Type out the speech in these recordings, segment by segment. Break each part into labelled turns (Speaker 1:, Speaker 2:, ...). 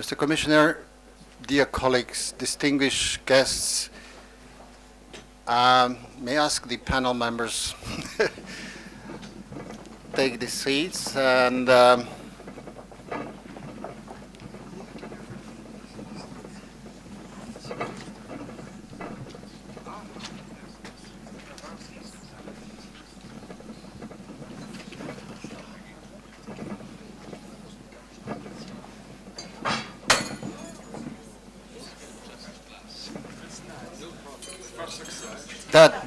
Speaker 1: Mr. Commissioner, dear colleagues, distinguished guests, may I ask the panel members take the seats and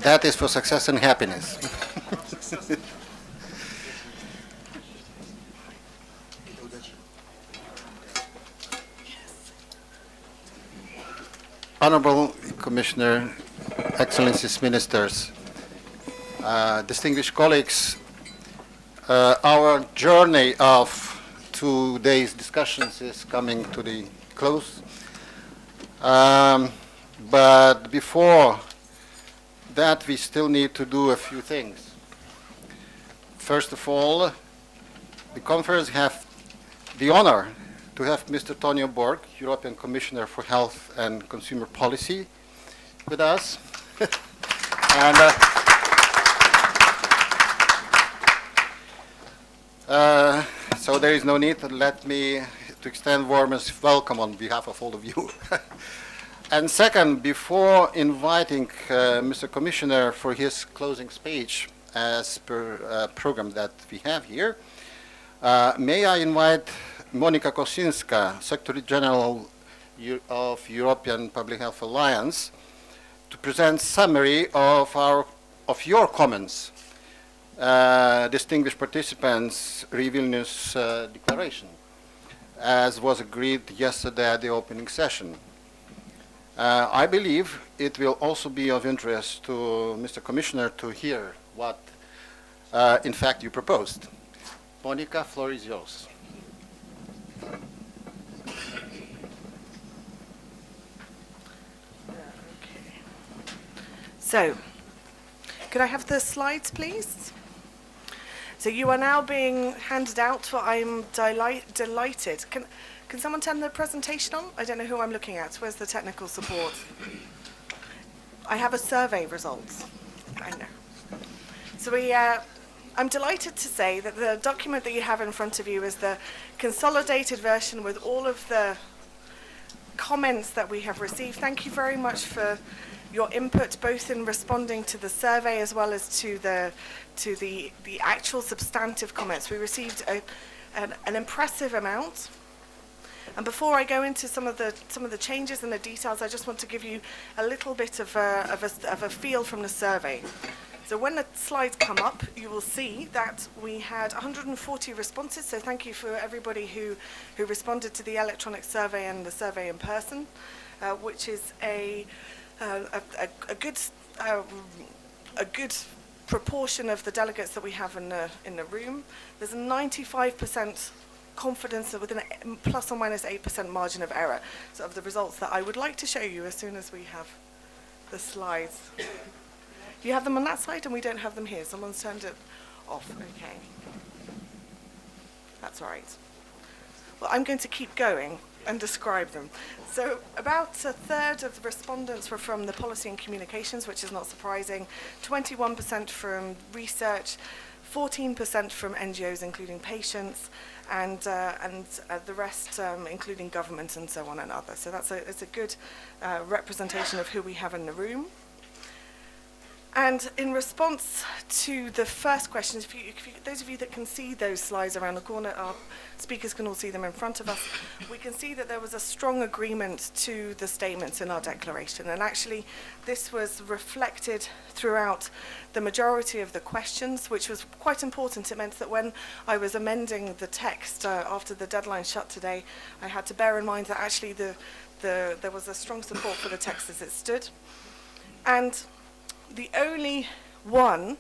Speaker 1: that is for success and happiness. Honorable Commissioner, Excellencies, Ministers, distinguished colleagues, our journey of 2 days discussions is coming to the close. But before that, we still need to do a few things. First of all, the conference have the honor to have Mr. Tonio Borg, European Commissioner for Health and Consumer Policy, with us. And so there is no need. Let me to extend warmest welcome on behalf of all of you. And second, before inviting Mr. Commissioner for his closing speech, as per program that we have here, may I invite Monika Kosinska, Secretary General of European Public Health Alliance, to present summary of your comments, distinguished participants, Vilnius declaration, as was agreed yesterday at the opening session. I believe it will also be of interest to Mr. Commissioner to hear what, in fact, you proposed. Monika, floor is yours.
Speaker 2: So, could I have the slides, please? So you are now being handed out. I'm delighted. Can someone turn the presentation on? I don't know who I'm looking at. Where's the technical support? I have a survey results. I know. So I'm delighted to say that the document that you have in front of you is the consolidated version with all of the comments that we have received. Thank you very much for your input, both in responding to the survey as well as to the actual substantive comments. We received an impressive amount. And before I go into some of the changes and the details, I just want to give you a little bit of a feel from the survey. So when the slides come up, you will see that we had 140 responses. So thank you for everybody who responded to the electronic survey and the survey in person, which is a good proportion of the delegates that we have in the room. There's a 95% confidence with a plus or minus 8% margin of error. So of the results that I would like to show you as soon as we have the slides. You have them on that side and we don't have them here. Someone's turned it off. Okay. That's all right. Well, I'm going to keep going and describe them. So about a third of the respondents were from the policy and communications, which is not surprising, 21% from research, 14% from NGOs, including patients, and the rest, including government and so on and others. So it's a good representation of who we have in the room. And in response to the first question, those of you that can see those slides around the corner, our speakers can all see them in front of us, we can see that there was a strong agreement to the statements in our declaration. And actually, this was reflected throughout the majority of the questions, which was quite important. It meant that when I was amending the text after the deadline shut today, I had to bear in mind that actually there was a strong support for the text as it stood. And the only one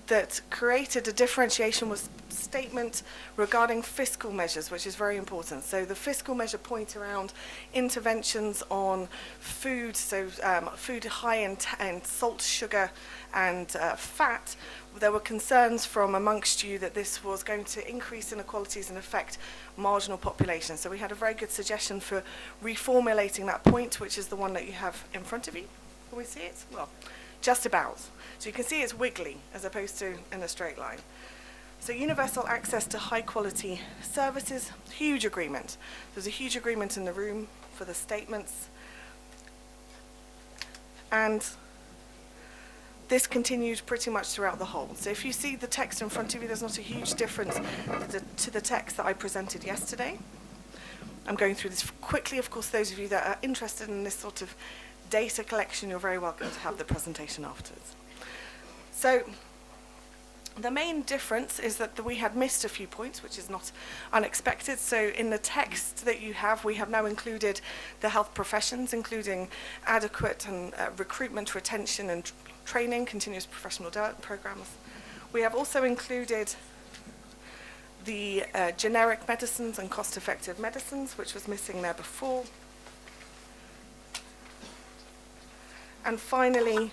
Speaker 2: that created a differentiation was statement regarding fiscal measures, which is very important. So the fiscal measure point around interventions on food, so food high in salt, sugar and fat. There were concerns from amongst you that this was going to increase inequalities and affect marginal populations. So we had a very good suggestion for reformulating that point, which is the one that you have in front of you. Can we see it? Well, just about. So you can see it's wiggly as opposed to in a straight line. So universal access to high quality services, huge agreement. There's a huge agreement in the room for the statements. And this continued pretty much throughout the whole. So if you see the text in front of you, there's not a huge difference to the text that I presented yesterday. I'm going through this quickly. Of course, those of you that are interested in this sort of data collection, you're very welcome to have the presentation afterwards. So the main difference is that we had missed a few points, which is not unexpected. So in the text that you have, we have now included the health professions, including adequate and recruitment, retention and training, continuous professional development programs. We have also included the generic medicines and cost-effective medicines, which was missing there before. And finally,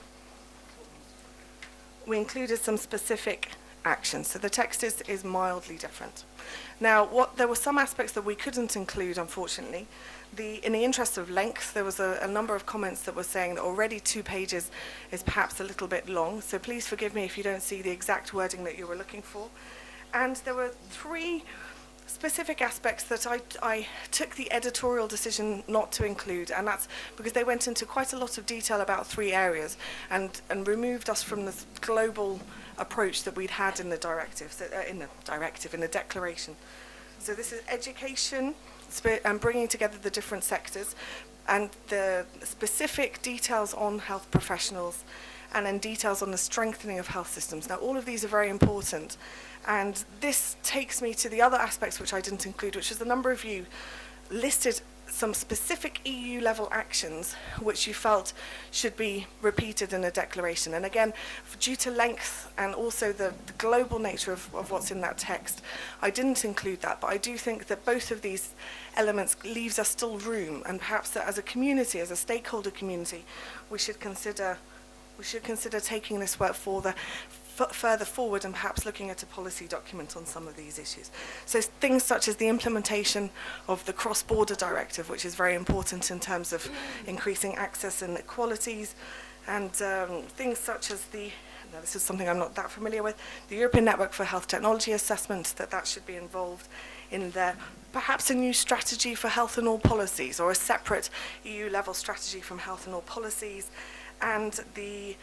Speaker 2: we included some specific actions. So the text is mildly different. Now, there were some aspects that we couldn't include, unfortunately. In the interest of length, there was a number of comments that were saying that already 2 pages is perhaps a little bit long. So please forgive me if you don't see the exact wording that you were looking for. And there were 3 specific aspects that I took the editorial decision not to include, and that's because they went into quite a lot of detail about 3 areas and removed us from this global approach that we'd had in the directive, in the declaration. So this is education and bringing together the different sectors and the specific details on health professionals and then details on the strengthening of health systems. Now, all of these are very important. And this takes me to the other aspects which I didn't include, which is the number of you listed some specific EU level actions which you felt should be repeated in a declaration. And again, due to length and also the global nature of what's in that text, I didn't include that, but I do think that both of these elements leaves us still room, and perhaps that as a community, as a stakeholder community, we should consider taking this work further forward and perhaps looking at a policy document on some of these issues. So things such as the implementation of the cross-border directive, which is very important in terms of increasing access and equalities, and things such as this is something I'm not that familiar with, the European Network for Health Technology Assessment, that should be involved in there. Perhaps a new strategy for health and all policies, or a separate EU level strategy from health and all policies, and the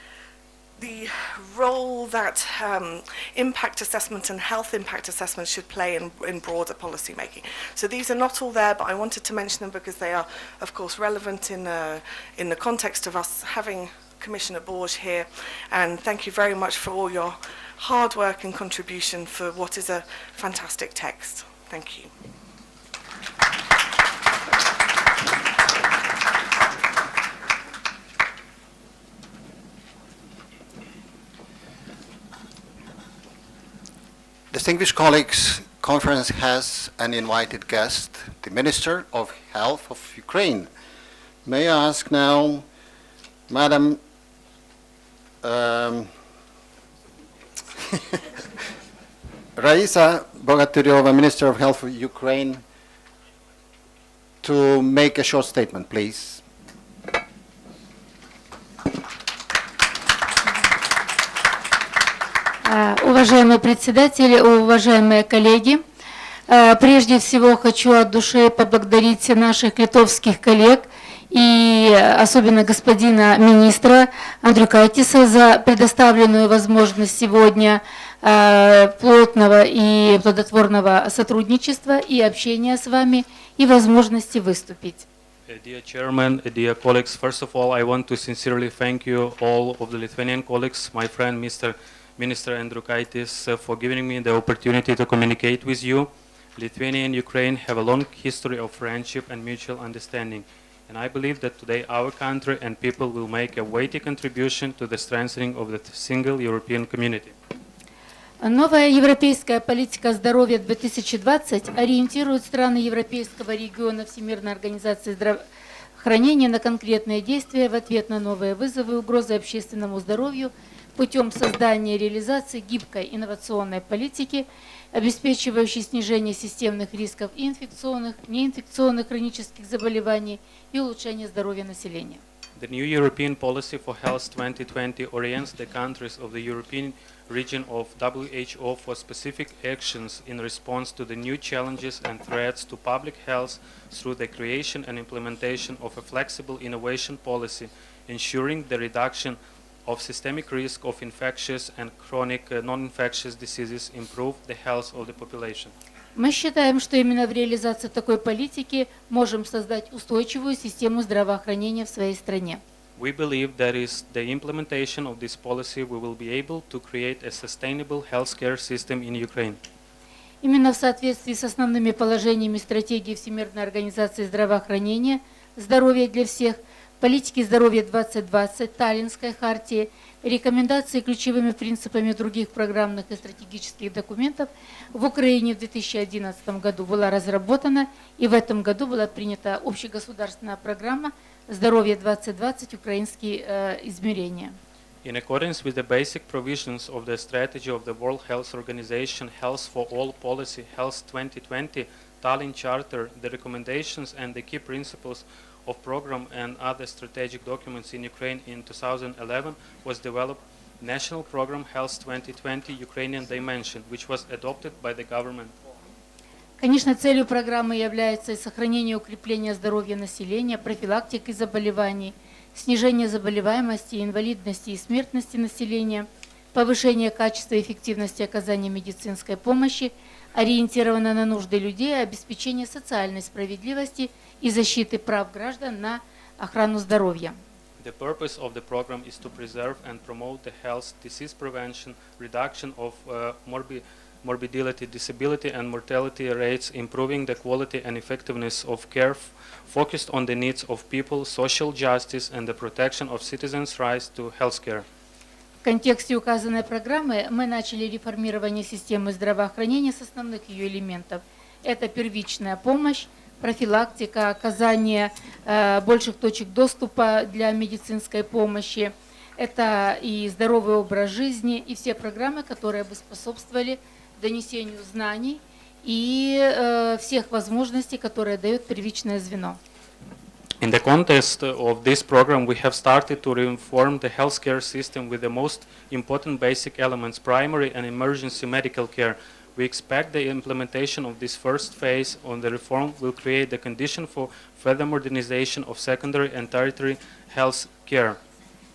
Speaker 2: role that impact assessment and health impact assessment should play in broader policy making. So these are not all there, but I wanted to mention them because they are, of course, relevant in the context of us having Commissioner Borge here. And thank you very much for all your hard work and contribution for what is a fantastic text. Thank you.
Speaker 1: Distinguished colleagues, conference has an invited guest, the Minister of Health of Ukraine. May I ask now, Madam Raisa Bogatyryova, Minister of Health of Ukraine, to make a short statement, please.
Speaker 3: Уважаемые председатели, уважаемые коллеги, прежде всего хочу от души поблагодарить наших литовских коллег и особенно господина министра Андрюкайтиса за предоставленную возможность сегодня плотного и плодотворного сотрудничества и общения с вами и возможности выступить.
Speaker 4: Dear Chairman, dear colleagues, first of all, I want to sincerely thank you all of the Lithuanian colleagues, my friend Mr. Minister Andriukaitis, for giving me the opportunity to communicate with you. Lithuania and Ukraine have a long history of friendship and mutual understanding. And I believe that today our country and people will make a weighty contribution to the strengthening of the single European community.
Speaker 3: Новая европейская политика здоровья 2020 ориентирует страны Европейского региона Всемирной организации здравоохранения на конкретные действия в ответ на новые вызовы и угрозы общественному здоровью путем создания и реализации гибкой инновационной политики, обеспечивающей снижение системных рисков и инфекционных, неинфекционных хронических заболеваний и улучшение здоровья населения.
Speaker 4: The new European policy for health 2020 orients the countries of the European region of WHO for specific actions in response to the new challenges and threats to public health through the creation and implementation of a flexible innovation policy, ensuring the reduction of systemic risk of infectious and chronic non-infectious diseases, improve the health of the population.
Speaker 3: Мы считаем, что именно в реализации такой политики можем создать устойчивую систему здравоохранения в своей стране.
Speaker 4: We believe that is the implementation of this policy we will be able to create a sustainable healthcare system in Ukraine.
Speaker 3: Именно в соответствии с основными положениями стратегии Всемирной организации здравоохранения «Здоровье для всех», политики здоровья 2020, Таллинской хартии, рекомендации ключевыми принципами других программных и стратегических документов в Украине в 2011 году была разработана, и в этом году была принята общегосударственная программа «Здоровье 2020. Украинские измерения».
Speaker 4: In accordance with the basic provisions of the strategy of the World Health Organization Health for All Policy Health 2020 Tallinn Charter, the recommendations and the key principles of program and other strategic documents in Ukraine in 2011 was developed National Program Health 2020 Ukrainian Dimension, which was adopted by the government.
Speaker 3: Конечно, целью программы является сохранение и укрепление здоровья населения, профилактика заболеваний, снижение заболеваемости, инвалидности и смертности населения, повышение качества и эффективности оказания медицинской помощи, ориентировано на нужды людей, обеспечение социальной справедливости и защиты прав граждан на охрану здоровья.
Speaker 4: The purpose of the program is to preserve and promote the health, disease prevention, reduction of morbidity, disability and mortality rates, improving the quality and effectiveness of care, focused on the needs of people, social justice and the protection of citizens' rights to healthcare.
Speaker 3: В контексте указанной программы мы начали реформирование системы здравоохранения с основных ее элементов. Это первичная помощь, профилактика, оказание больших точек доступа для медицинской помощи. Это и здоровый образ жизни, и все программы, которые бы способствовали донесению знаний и всех возможностей, которые дает первичное звено.
Speaker 4: In the context of this program, we have started to reform the healthcare system with the most important basic elements, primary and emergency medical care. We expect the implementation of this first phase on the reform will create the condition for further modernization of secondary and tertiary health care.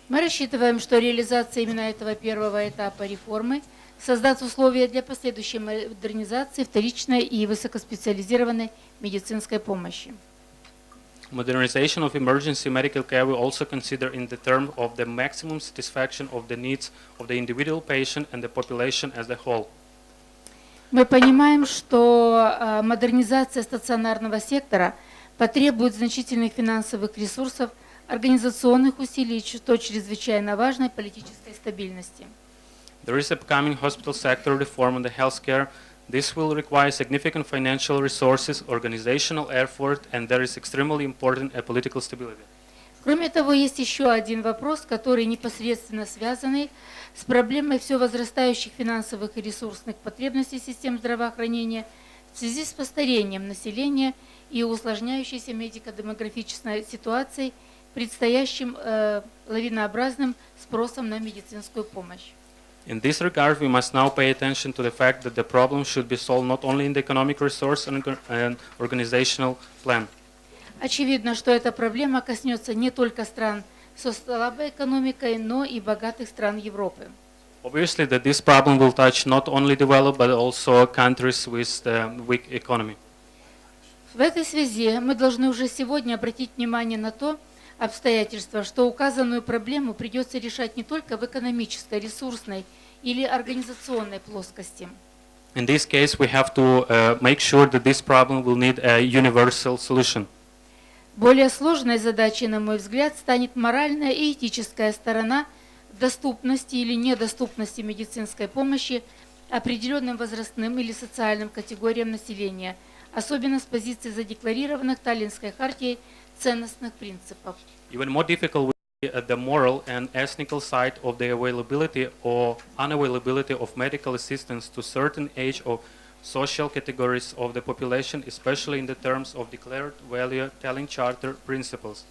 Speaker 3: Мы рассчитываем, что реализация именно этого первого этапа реформы создаст условия для последующей модернизации вторичной и высокоспециализированной медицинской помощи.
Speaker 4: Modernization of emergency medical care will also consider in the term of the maximum satisfaction of the needs of the individual patient and the population as a whole.
Speaker 3: Мы понимаем, что модернизация стационарного сектора потребует значительных финансовых ресурсов, организационных усилий, что чрезвычайно важной политической стабильности.
Speaker 4: There is upcoming hospital sector reform in the healthcare. This will require significant financial resources, organizational effort, and there is extremely important a political stability.
Speaker 3: Кроме того, есть еще один вопрос, который непосредственно связанный с проблемой все возрастающих финансовых и ресурсных потребностей систем здравоохранения в связи с постарением населения и усложняющейся медико-демографической ситуацией, предстоящим лавинообразным спросом на медицинскую помощь.
Speaker 4: In this regard, we must now pay attention to the fact that the problem should be solved not only in the economic resource and organizational plan.
Speaker 3: Очевидно, что эта проблема коснется не только стран со слабой экономикой, но и богатых стран Европы.
Speaker 4: Obviously, that this problem will touch not only developed but also countries with weak economy.
Speaker 3: В этой связи мы должны уже сегодня обратить внимание на то обстоятельство, что указанную проблему придется решать не только в экономической, ресурсной или организационной плоскости.
Speaker 4: In this case, we have to make sure that this problem will need a universal solution.
Speaker 3: Более сложной задачей, на мой взгляд, станет моральная и этическая сторона доступности или недоступности медицинской помощи определенным возрастным или социальным категориям населения, особенно с позиции задекларированных Таллинской хартией ценностных принципов.
Speaker 4: Even more difficult will be at the moral and ethnical side of the availability or unavailability of medical assistance to certain age of social categories of the population, especially in the terms of declared value telling charter principles.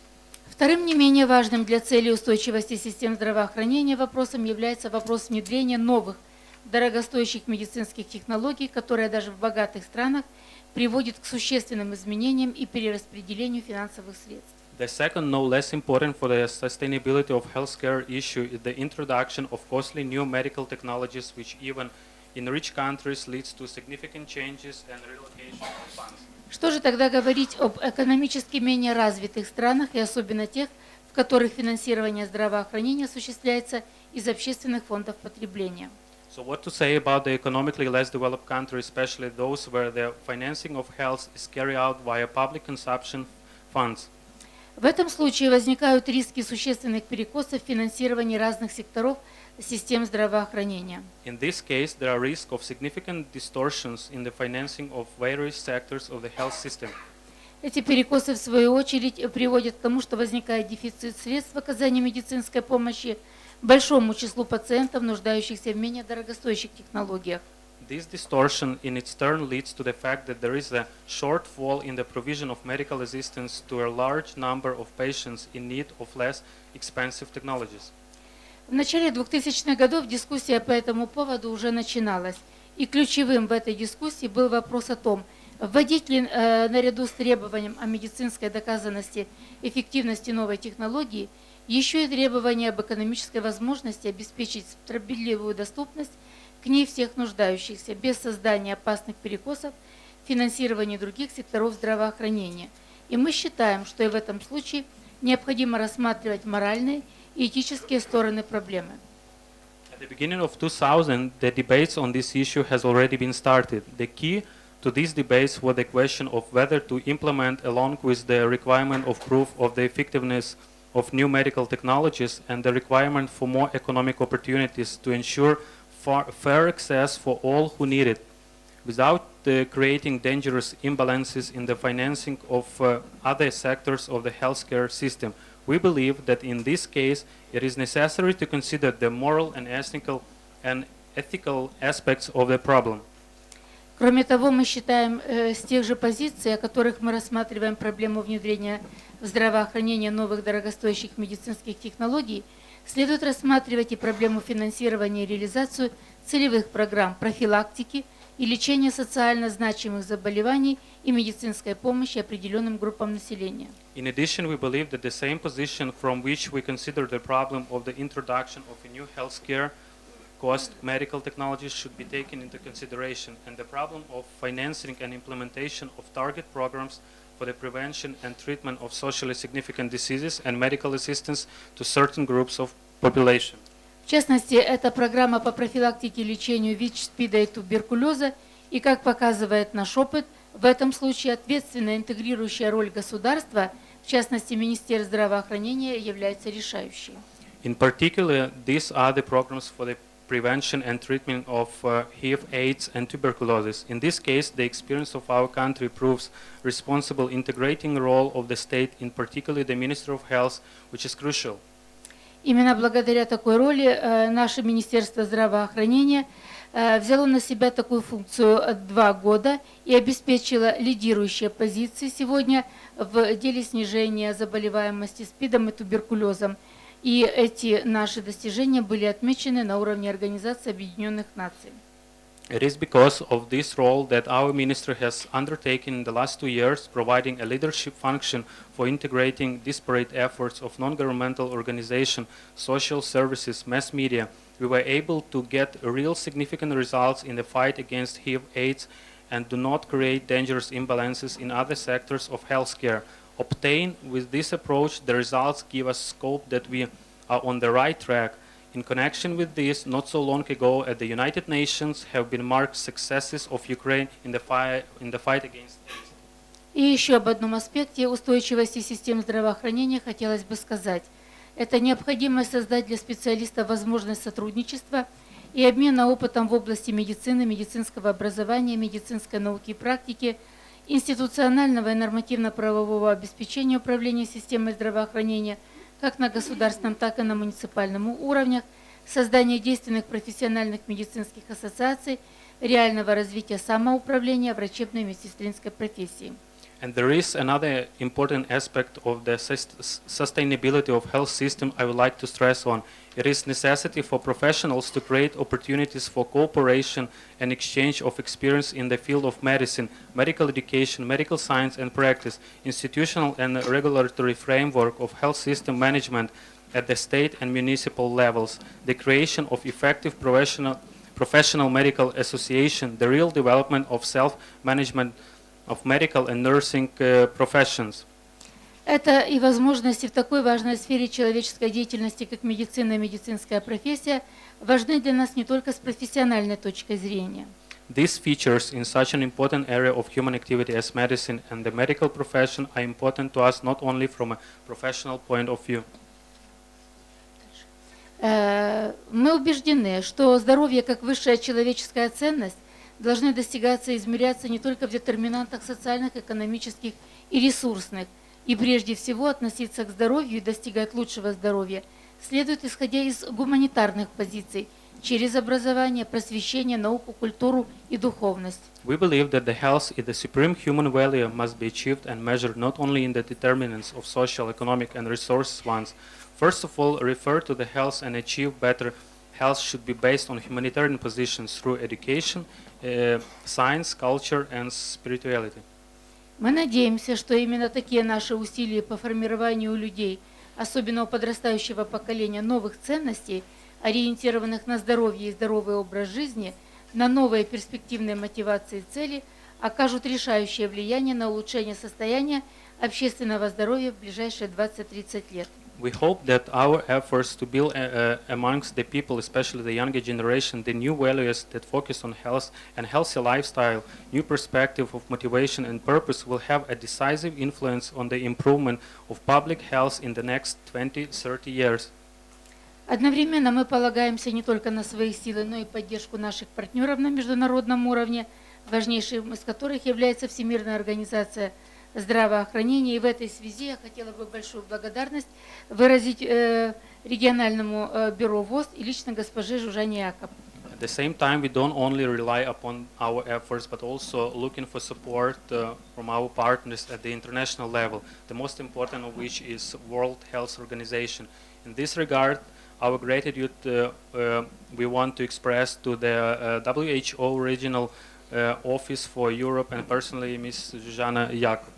Speaker 3: Вторым не менее важным для цели устойчивости систем здравоохранения вопросом является вопрос внедрения новых дорогостоящих медицинских технологий, которые даже в богатых странах приводят к существенным изменениям и перераспределению финансовых средств.
Speaker 4: The second, no less important for the sustainability of healthcare issue, is the introduction of costly new medical technologies, which even in rich countries leads to significant changes and relocation of funds.
Speaker 3: Что же тогда говорить об экономически менее развитых странах и особенно тех, в которых финансирование здравоохранения осуществляется из общественных фондов потребления?
Speaker 4: So what to say about the economically less developed countries, especially those where the financing of health is carried out via public consumption funds?
Speaker 3: В этом случае возникают риски существенных перекосов в финансировании разных секторов систем здравоохранения.
Speaker 4: In this case, there are risks of significant distortions in the financing of various sectors of the health system.
Speaker 3: Эти перекосы, в свою очередь, приводят к тому, что возникает дефицит средств в оказании медицинской помощи большому числу пациентов, нуждающихся в менее дорогостоящих технологиях.
Speaker 4: This distortion in its turn leads to the fact that there is a shortfall in the provision of medical assistance to a large number of patients in need of less expensive technologies.
Speaker 3: В начале 2000-х годов дискуссия по этому поводу уже начиналась, и ключевым в этой дискуссии был вопрос о том, вводить ли наряду с требованием о медицинской доказанности эффективности новой технологии еще и требования об экономической возможности обеспечить справедливую доступность к ней всех нуждающихся, без создания опасных перекосов в финансировании других секторов здравоохранения. И мы считаем, что и в этом случае необходимо рассматривать моральные и этические стороны проблемы.
Speaker 4: At the beginning of 2000, the debates on this issue has already been started. The key to these debates was the question of whether to implement, along with the requirement of proof of the effectiveness of new medical technologies and the requirement for more economic opportunities to ensure fair access for all who need it, without creating dangerous imbalances in the financing of other sectors of the healthcare system. We believe that in this case, it is necessary to consider the moral and ethical aspects of the problem.
Speaker 3: Кроме того, мы считаем с тех же позиций, о которых мы рассматриваем проблему внедрения в здравоохранение новых дорогостоящих медицинских технологий, следует рассматривать и проблему финансирования и реализацию целевых программ профилактики и лечения социально значимых заболеваний и медицинской помощи определенным группам населения.
Speaker 4: In addition, we believe that the same position from which we consider the problem of the introduction of a new healthcare cost medical technologies should be taken into consideration, and the problem of financing and implementation of target programs for the prevention and treatment of socially significant diseases and medical assistance to certain groups of population.
Speaker 3: В частности, это программа по профилактике и лечению ВИЧ, СПИДа и туберкулеза, и, как показывает наш опыт, в этом случае ответственная интегрирующая роль государства, в частности, Министерства здравоохранения, является решающей.
Speaker 4: In particular, these are the programs for the prevention and treatment of HIV, AIDS, and tuberculosis. In this case, the experience of our country proves responsible integrating role of the state, in particular the Ministry of Health, which is crucial.
Speaker 3: Именно благодаря такой роли наше Министерство здравоохранения взяло на себя такую функцию 2 года и обеспечило лидирующие позиции сегодня в деле снижения заболеваемости СПИДом и туберкулезом. И эти наши достижения были отмечены на уровне Организации Объединенных Наций.
Speaker 4: It is because of this role that our ministry has undertaken in the last 2 years, providing a leadership function for integrating disparate efforts of non-governmental organizations, social services, mass media. We were able to get real significant results in the fight against HIV/AIDS and do not create dangerous imbalances in other sectors of healthcare. Obtained with this approach, the results give us scope that we are on the right track. In connection with this, not so long ago at the United Nations have been marked successes of Ukraine in the fight against AIDS.
Speaker 3: И еще об одном аспекте устойчивости систем здравоохранения хотелось бы сказать. Это необходимость создать для специалистов возможность сотрудничества и обмена опытом в области медицины, медицинского образования, медицинской науки и практики, институционального и нормативно-правового обеспечения управления системой здравоохранения как на государственном, так и на муниципальном уровнях, создание действенных профессиональных медицинских ассоциаций, реального развития самоуправления врачебной и медсестринской профессии.
Speaker 4: And there is another important aspect of the sustainability of health system I would like to stress on. It is necessity for professionals to create opportunities for cooperation and exchange of experience in the field of medicine, medical education, medical science and practice, institutional and regulatory framework of health system management at the state and municipal levels, the creation of effective professional medical association, the real development of self-management of medical and nursing professions.
Speaker 3: Это и возможности в такой важной сфере человеческой деятельности, как медицина и медицинская профессия, важны для нас не только с профессиональной точки зрения.
Speaker 4: These features in such an important area of human activity as medicine and the medical profession are important to us not only from a professional point of view.
Speaker 3: Мы убеждены, что здоровье как высшая человеческая ценность должны достигаться и измеряться не только в детерминантах социальных, экономических и ресурсных, и прежде всего относиться к здоровью и достигать лучшего здоровья следует исходя из гуманитарных позиций, через образование, просвещение, науку, культуру и духовность.
Speaker 4: We believe that the health is the supreme human value must be achieved and measured not only in the determinants of social, economic and resources ones. First of all, refer to the health and achieve better health should be based on humanitarian positions through education, science, culture and spirituality.
Speaker 3: Мы надеемся, что именно такие наши усилия по формированию у людей, особенно у подрастающего поколения, новых ценностей, ориентированных на здоровье и здоровый образ жизни, на новые перспективные мотивации и цели, окажут решающее влияние на улучшение состояния общественного здоровья в ближайшие 20-30 лет.
Speaker 4: We hope that our efforts to build amongst the people, especially the younger generation, the new values that focus on health and healthy lifestyle, new perspective of motivation and purpose will have a decisive influence on the improvement of public health in the next 20-30 years.
Speaker 3: Одновременно мы полагаемся не только на свои силы, но и поддержку наших партнеров на международном уровне, важнейшим из которых является Всемирная организация здравоохранения. И в этой связи я хотела бы большую благодарность выразить региональному бюро ВОЗ и лично госпоже Жужане Якоб.
Speaker 4: At the same time, we don't only rely upon our efforts, but also looking for support from our partners at the international level, the most important of which is World Health Organization. In this regard, our gratitude we want to express to the WHO Regional Office for Europe and personally Ms. Zuzana Jakub.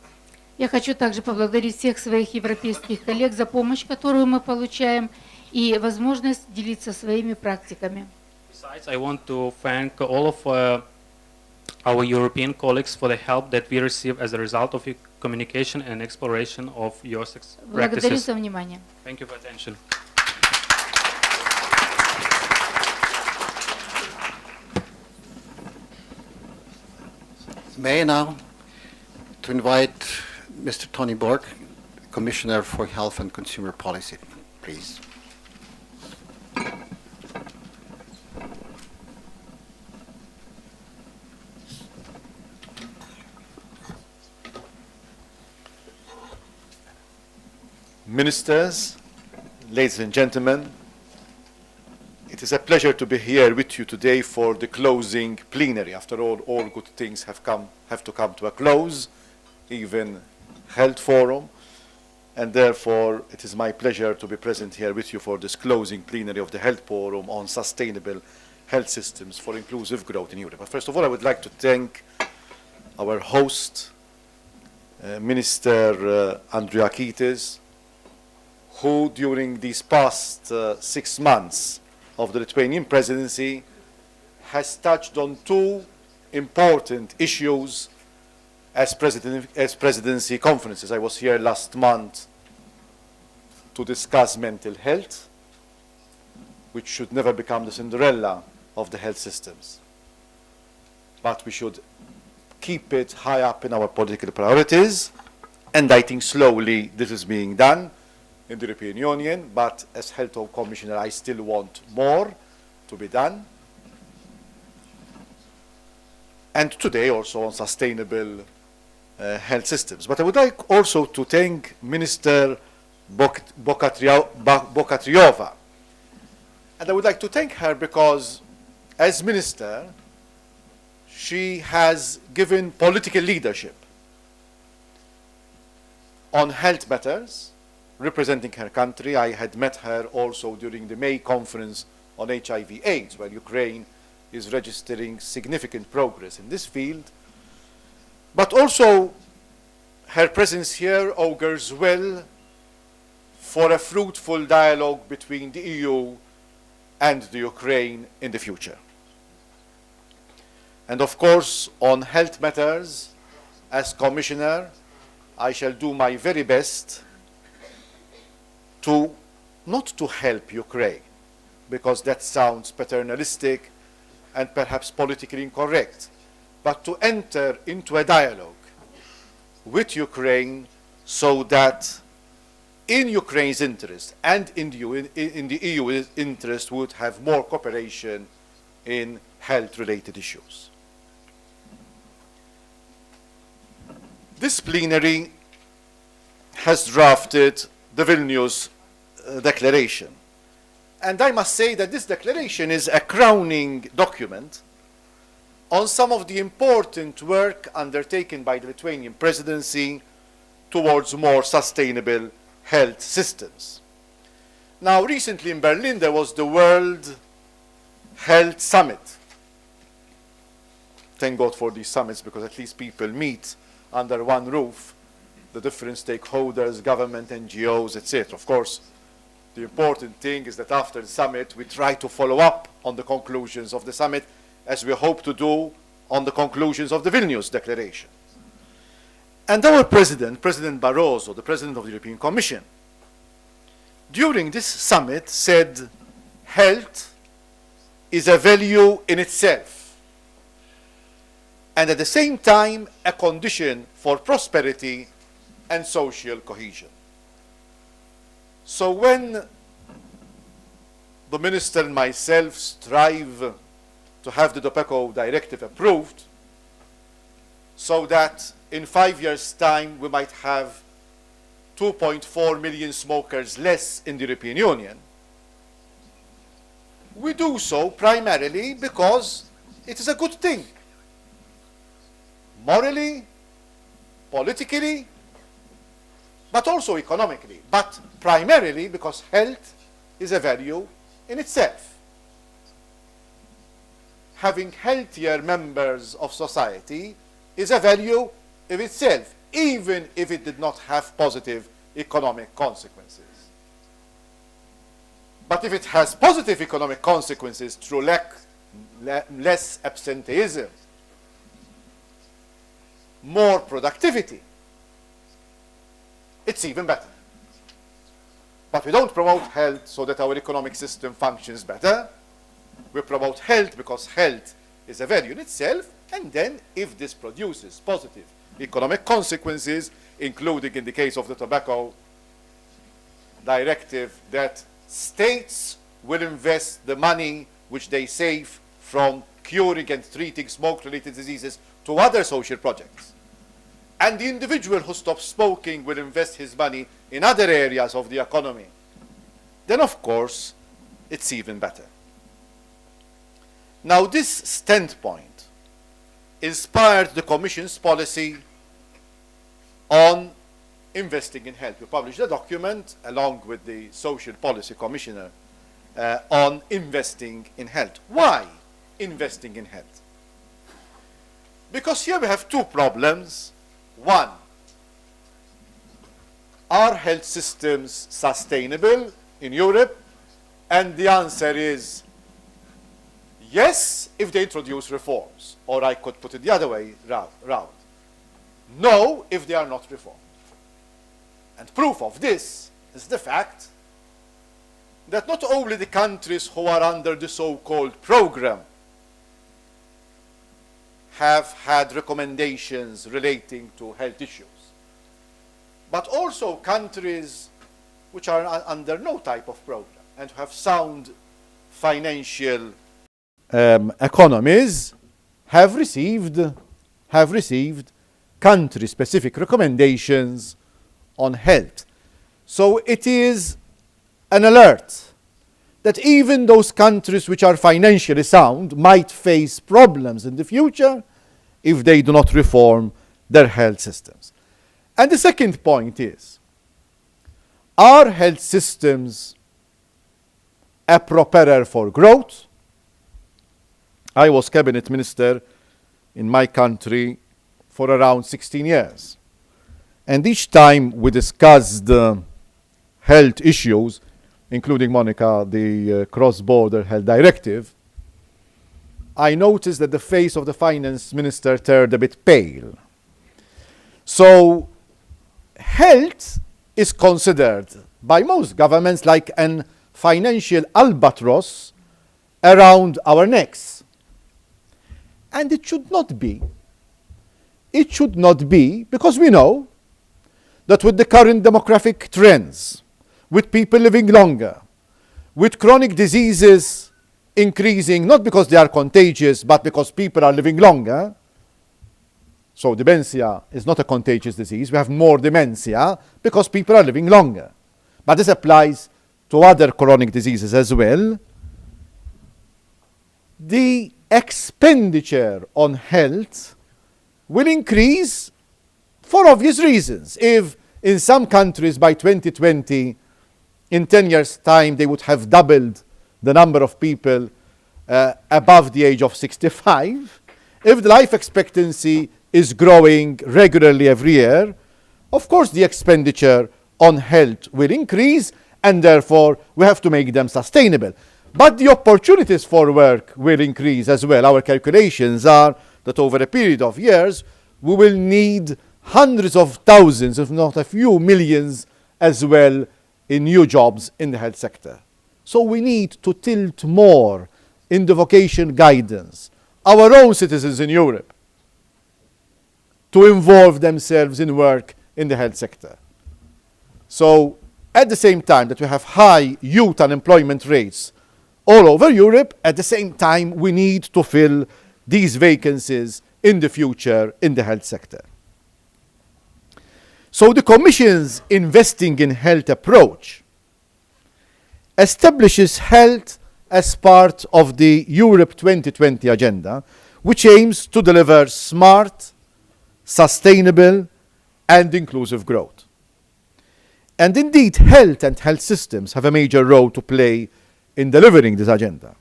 Speaker 3: Я хочу также поблагодарить всех своих европейских коллег за помощь, которую мы получаем, и возможность делиться своими практиками.
Speaker 4: Besides, I want to thank all of our European colleagues for the help that we receive as a result of your communication and exploration of your
Speaker 3: Благодарю
Speaker 4: practices.
Speaker 3: за внимание.
Speaker 4: Thank you for attention.
Speaker 1: May I now to invite Mr. Tony Borg, Commissioner for Health and Consumer Policy, please.
Speaker 5: Ministers, ladies and gentlemen, it is a pleasure to be here with you today for the closing plenary. After all good things have to come to a close, even Health Forum, and therefore it is my pleasure to be present here with you for this closing plenary of the Health Forum on sustainable health systems for inclusive growth in Europe. But first of all, I would like to thank our host, Minister Andriukaitis, who during these past 6 months of the Lithuanian presidency has touched on two important issues as presidency conferences. I was here last month to discuss mental health, which should never become the Cinderella of the health systems. But we should keep it high up in our political priorities, and I think slowly this is being done in the European Union, but as Health Commissioner, I still want more to be done. And today also on sustainable health systems. But I would like also to thank Minister Bokatriova. And I would like to thank her because as minister, she has given political leadership on health matters, representing her country. I had met her also during the May conference on HIV/AIDS, where Ukraine is registering significant progress in this field. But also, her presence here augurs well for a fruitful dialogue between the EU and the Ukraine in the future. And of course, on health matters, as Commissioner, I shall do my very best to not to help Ukraine, because that sounds paternalistic and perhaps politically incorrect, but to enter into a dialogue with Ukraine so that in Ukraine's interest and in the EU's interest would have more cooperation in health-related issues. This plenary has drafted the Vilnius Declaration. And I must say that this declaration is a crowning document on some of the important work undertaken by the Lithuanian presidency towards more sustainable health systems. Now, recently in Berlin, there was the World Health Summit. Thank God for these summits, because at least people meet under one roof, the different stakeholders, government, NGOs, etc. Of course, the important thing is that after the summit, we try to follow up on the conclusions of the summit, as we hope to do on the conclusions of the Vilnius Declaration. And our President, President Barroso, the President of the European Commission, during this summit said, health is a value in itself, and at the same time, a condition for prosperity and social cohesion. So when the Minister and myself strive to have the tobacco directive approved, so that in 5 years' time we might have 2.4 million smokers less in the European Union, we do so primarily because it is a good thing. Morally, politically, but also economically, but primarily because health is a value in itself. Having healthier members of society is a value in itself, even if it did not have positive economic consequences. But if it has positive economic consequences through less absenteeism, more productivity, it's even better. But we don't promote health so that our economic system functions better. We promote health because health is a value in itself, and then if this produces positive economic consequences, including in the case of the tobacco directive, that states will invest the money which they save from curing and treating smoke-related diseases to other social projects. And the individual who stops smoking will invest his money in other areas of the economy. Then, of course, it's even better. Now, this standpoint inspired the Commission's policy on investing in health. We published a document along with the Social Policy Commissioner on investing in health. Why investing in health? Because here we have two problems. One, are health systems sustainable in Europe? And the answer is yes, if they introduce reforms. Or I could put it the other way round. No, if they are not reformed. And proof of this is the fact that not only the countries who are under the so-called program have had recommendations relating to health issues, but also countries which are under no type of program and have sound financial economies have received country-specific recommendations on health. So it is an alert that even those countries which are financially sound might face problems in the future if they do not reform their health systems. And the second point is, are health systems a propeller for growth? I was cabinet minister in my country for around 16 years. And each time we discussed health issues, including, Monica, the cross-border health directive, I noticed that the face of the finance minister turned a bit pale. So health is considered by most governments like an financial albatross around our necks. And it should not be. It should not be, because we know that with the current demographic trends, with people living longer, with chronic diseases increasing, not because they are contagious, but because people are living longer. So dementia is not a contagious disease. We have more dementia because people are living longer. But this applies to other chronic diseases as well. The expenditure on health will increase for obvious reasons. If in some countries by 2020, in 10 years' time, they would have doubled the number of people above the age of 65, if the life expectancy is growing regularly every year, of course the expenditure on health will increase, and therefore we have to make them sustainable. But the opportunities for work will increase as well. Our calculations are that over a period of years, we will need hundreds of thousands, if not a few millions, as well in new jobs in the health sector. So we need to tilt more in the vocation guidance, our own citizens in Europe, to involve themselves in work in the health sector. So at the same time that we have high youth unemployment rates all over Europe, at the same time we need to fill these vacancies in the future in the health sector. So the Commission's investing in health approach establishes health as part of the Europe 2020 agenda, which aims to deliver smart, sustainable, and inclusive growth. And indeed, health and health systems have a major role to play in delivering this agenda.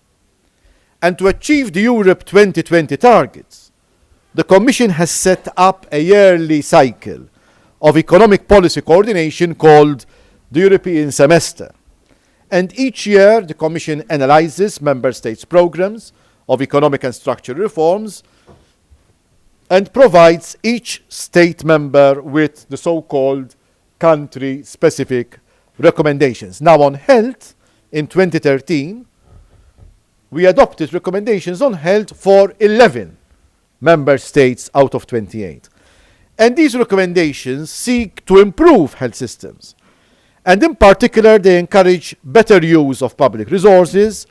Speaker 5: And to achieve the Europe 2020 targets, the Commission has set up a yearly cycle of economic policy coordination called the European Semester. And each year, the Commission analyzes Member States' programs of economic and structural reforms and provides each state member with the so-called country-specific recommendations. Now, on health, in 2013, we adopted recommendations on health for 11 member states out of 28. And these recommendations seek to improve health systems. And in particular, they encourage better use of public resources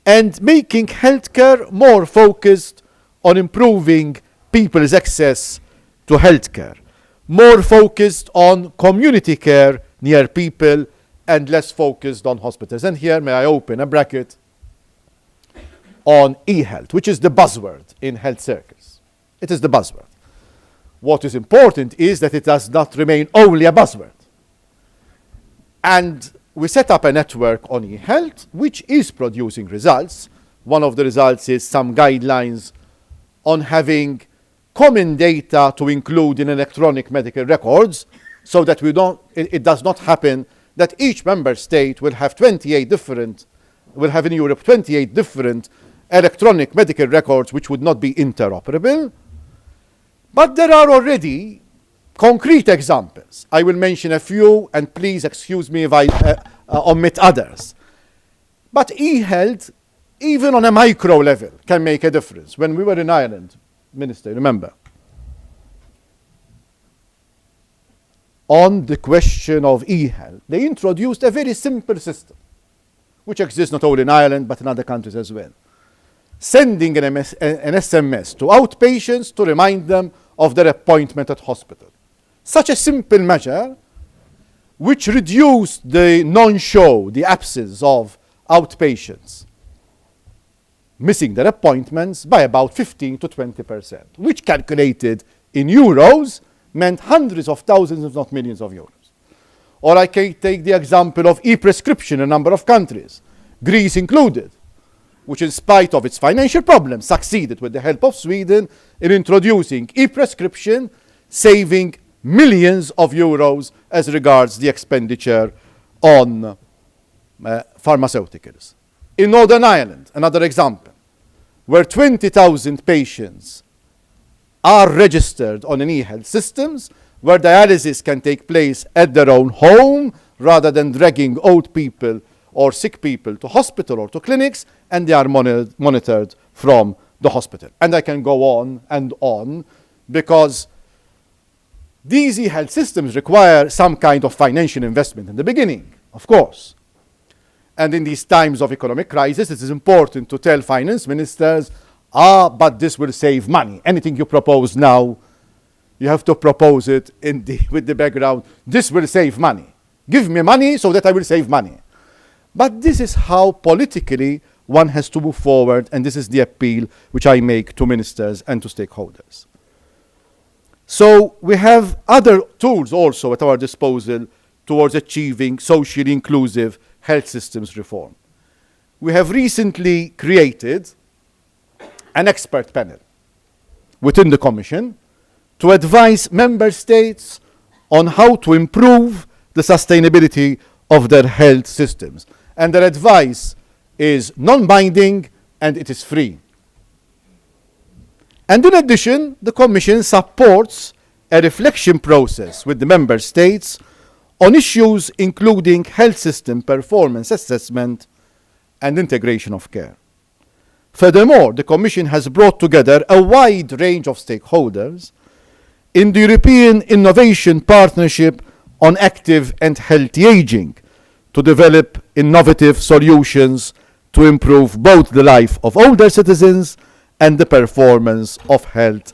Speaker 5: and making healthcare more focused on improving people's access to healthcare, more focused on community care near people and less focused on hospitals. And here, may I open a bracket on e-health, which is the buzzword in health circles. It is the buzzword. What is important is that it does not remain only a buzzword. And we set up a network on e-health, which is producing results. One of the results is some guidelines on having common data to include in electronic medical records, so that it does not happen that each member state will have in Europe 28 different electronic medical records which would not be interoperable. But there are already concrete examples. I will mention a few, and please excuse me if I omit others. But e-health, even on a micro level, can make a difference. When we were in Ireland Minister, remember, on the question of e-health, they introduced a very simple system, which exists not only in Ireland but in other countries as well. Sending an SMS to outpatients to remind them of their appointment at hospital. Such a simple measure which reduced the non-show, the absence of outpatients missing their appointments by about 15 to 20%, which calculated in euros meant hundreds of thousands, if not millions of euros. Or I can take the example of e-prescription in a number of countries, Greece included, which in spite of its financial problems succeeded with the help of Sweden in introducing e-prescription, saving millions of euros as regards the expenditure on pharmaceuticals. In Northern Ireland, another example, where 20,000 patients are registered on an e-health systems, where dialysis can take place at their own home rather than dragging old people or sick people to hospital or to clinics, and they are monitored from the hospital. And I can go on and on, because these e-health systems require some kind of financial investment in the beginning, of course. And in these times of economic crisis, it is important to tell finance ministers, but this will save money. Anything you propose now, you have to propose it with the background, this will save money. Give me money so that I will save money. But this is how politically one has to move forward, and this is the appeal which I make to ministers and to stakeholders. So we have other tools also at our disposal towards achieving socially inclusive health systems reform. We have recently created an expert panel within the Commission to advise member states on how to improve the sustainability of their health systems. And their advice is non-binding and it is free. And in addition, the Commission supports a reflection process with the member states on issues including health system performance assessment and integration of care. Furthermore, the Commission has brought together a wide range of stakeholders in the European Innovation Partnership on Active and Healthy Aging to develop innovative solutions to improve both the life of older citizens and the performance of health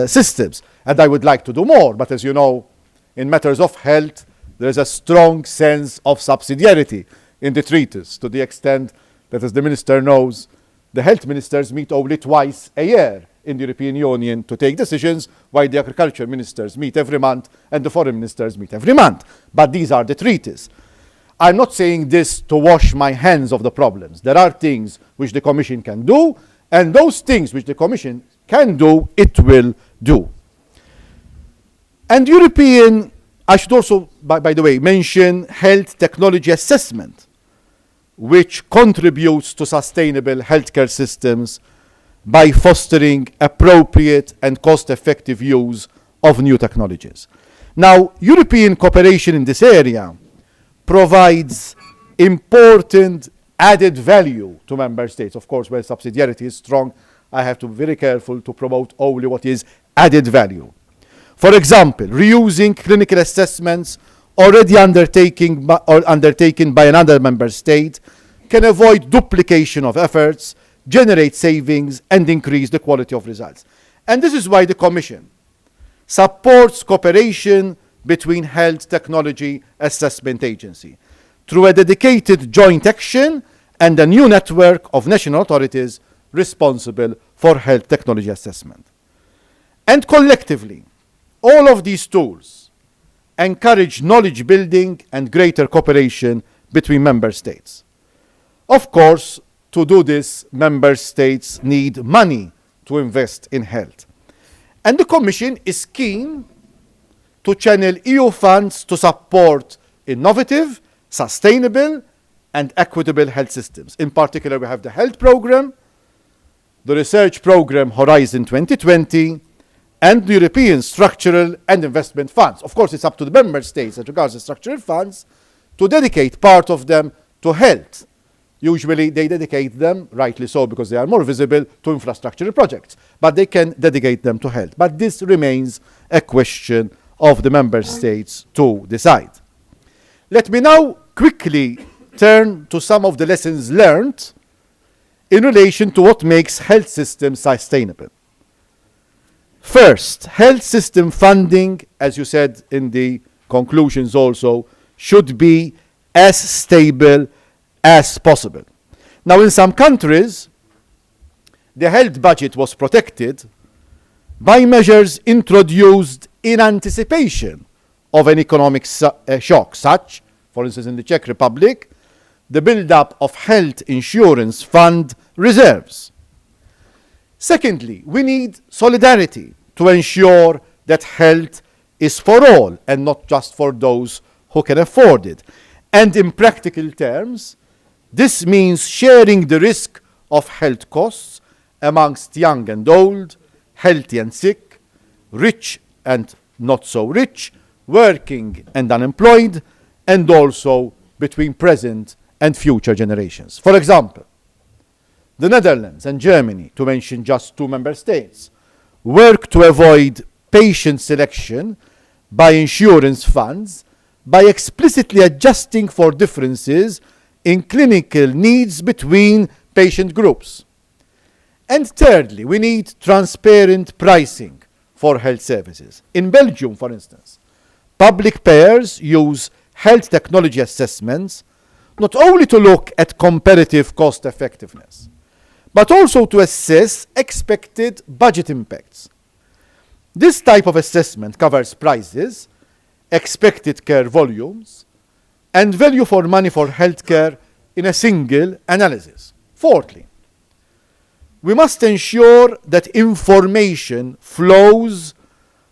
Speaker 5: systems. And I would like to do more, but as you know, in matters of health, there is a strong sense of subsidiarity in the treaties, to the extent that, as the Minister knows, the health ministers meet only twice a year in the European Union to take decisions, while the agriculture ministers meet every month and the foreign ministers meet every month. But these are the treaties. I'm not saying this to wash my hands of the problems. There are things which the Commission can do, and those things which the Commission can do, it will do. And European, I should also, by the way, mention health technology assessment, which contributes to sustainable healthcare systems by fostering appropriate and cost-effective use of new technologies. Now, European cooperation in this area provides important added value to member states. Of course, where subsidiarity is strong, I have to be very careful to promote only what is added value. For example, reusing clinical assessments already undertaken by another member state can avoid duplication of efforts, generate savings, and increase the quality of results. And this is why the Commission supports cooperation between health technology assessment agency through a dedicated joint action and a new network of national authorities responsible for health technology assessment. And collectively, all of these tools encourage knowledge building and greater cooperation between member states. Of course, to do this, member states need money to invest in health. And the Commission is keen to channel EU funds to support innovative, sustainable, and equitable health systems. In particular, we have the health program, the research program Horizon 2020, and the European structural and investment funds. Of course, it's up to the member states as regards the structural funds to dedicate part of them to health, Usually they dedicate them, rightly so because they are more visible, to infrastructure projects, but they can dedicate them to health. But this remains a question of the member states to decide. Let me now quickly turn to some of the lessons learned in relation to what makes health systems sustainable. First, health system funding, as you said in the conclusions also, should be as stable as possible. Now, in some countries, the health budget was protected by measures introduced in anticipation of an economic shock, such, for instance, in the Czech Republic, the build-up of health insurance fund reserves. Secondly, we need solidarity to ensure that health is for all and not just for those who can afford it. And in practical terms, this means sharing the risk of health costs amongst young and old, healthy and sick, rich and not so rich, working and unemployed, and also between present and future generations. For example, the Netherlands and Germany, to mention just two member states, work to avoid patient selection by insurance funds by explicitly adjusting for differences in clinical needs between patient groups. And thirdly, we need transparent pricing for health services. In Belgium, for instance, public payers use health technology assessments not only to look at comparative cost effectiveness, but also to assess expected budget impacts. This type of assessment covers prices, expected care volumes, and value for money for healthcare in a single analysis. Fourthly, we must ensure that information flows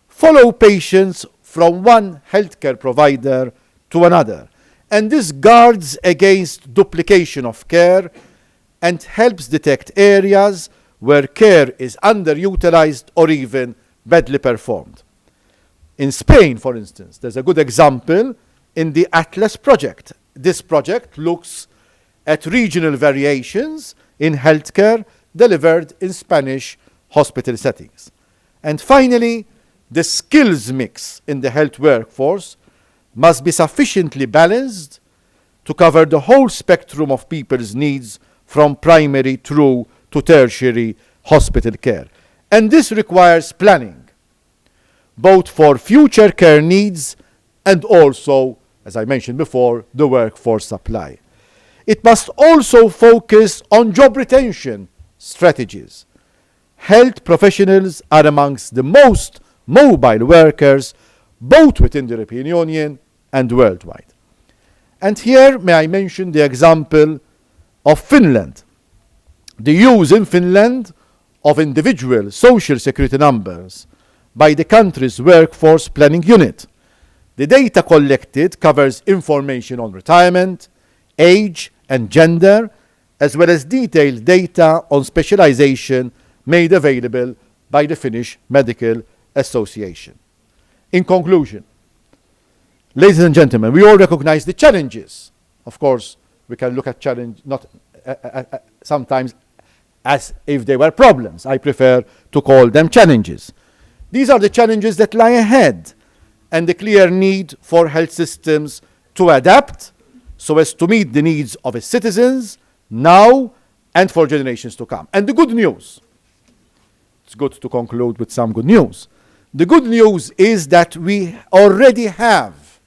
Speaker 5: follow patients from one healthcare provider to another, and this guards against duplication of care and helps detect areas where care is underutilized or even badly performed. In Spain, for instance, there's a good example in the Atlas project. This project looks at regional variations in healthcare delivered in Spanish hospital settings. And finally, the skills mix in the health workforce must be sufficiently balanced to cover the whole spectrum of people's needs from primary through to tertiary hospital care. And this requires planning, both for future care needs and also, as I mentioned before, the workforce supply. It must also focus on job retention strategies. Health professionals are amongst the most mobile workers, both within the European Union and worldwide. And here, may I mention the example of Finland. The use in Finland of individual social security numbers by the country's workforce planning unit. The data collected covers information on retirement, age, and gender, as well as detailed data on specialization made available by the Finnish Medical Association. In conclusion, ladies and gentlemen, we all recognize the challenges. Of course, we can look at challenge not sometimes as if they were problems. I prefer to call them challenges. These are the challenges that lie ahead, and the clear need for health systems to adapt so as to meet the needs of its citizens now and for generations to come. And the good news, it's good to conclude with some good news. The good news is that we already have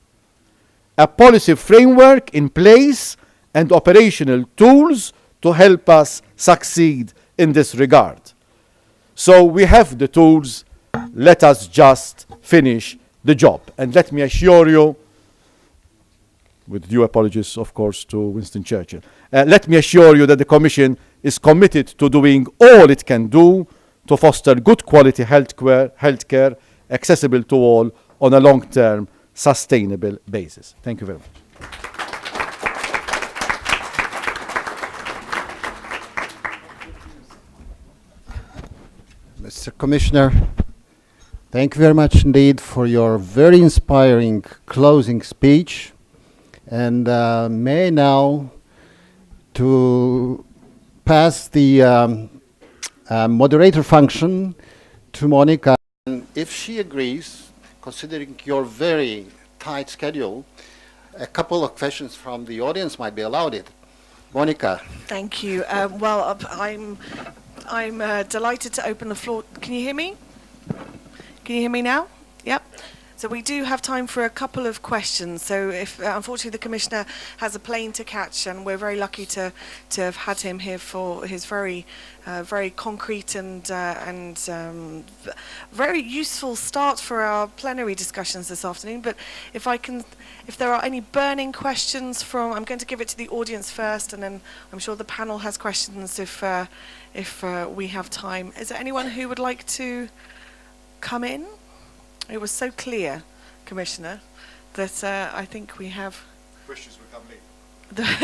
Speaker 5: a policy framework in place and operational tools to help us succeed in this regard. So we have the tools, let us just finish the job. And let me assure you, with due apologies, of course, to Winston Churchill, let me assure you that the Commission is committed to doing all it can do to foster good quality healthcare accessible to all on a long-term, sustainable basis. Thank you very much.
Speaker 1: Mr. Commissioner, thank you very much indeed for your very inspiring closing speech. And may I now to pass the moderator function to Monica. And if she agrees, considering your very tight schedule, a couple of questions from the audience might be allowed. Monica.
Speaker 2: Thank you. I'm delighted to open the floor. Can you hear me? Can you hear me now? Yep. So we do have time for a couple of questions. So if unfortunately the Commissioner has a plane to catch, and we're very lucky to have had him here for his very concrete and very useful start for our plenary discussions this afternoon. But if there are any burning questions I'm going to give it to the audience first, and then I'm sure the panel has questions if we have time. Is there anyone who would like to come in? It was so clear, Commissioner, that I think we have...
Speaker 5: Questions will come later.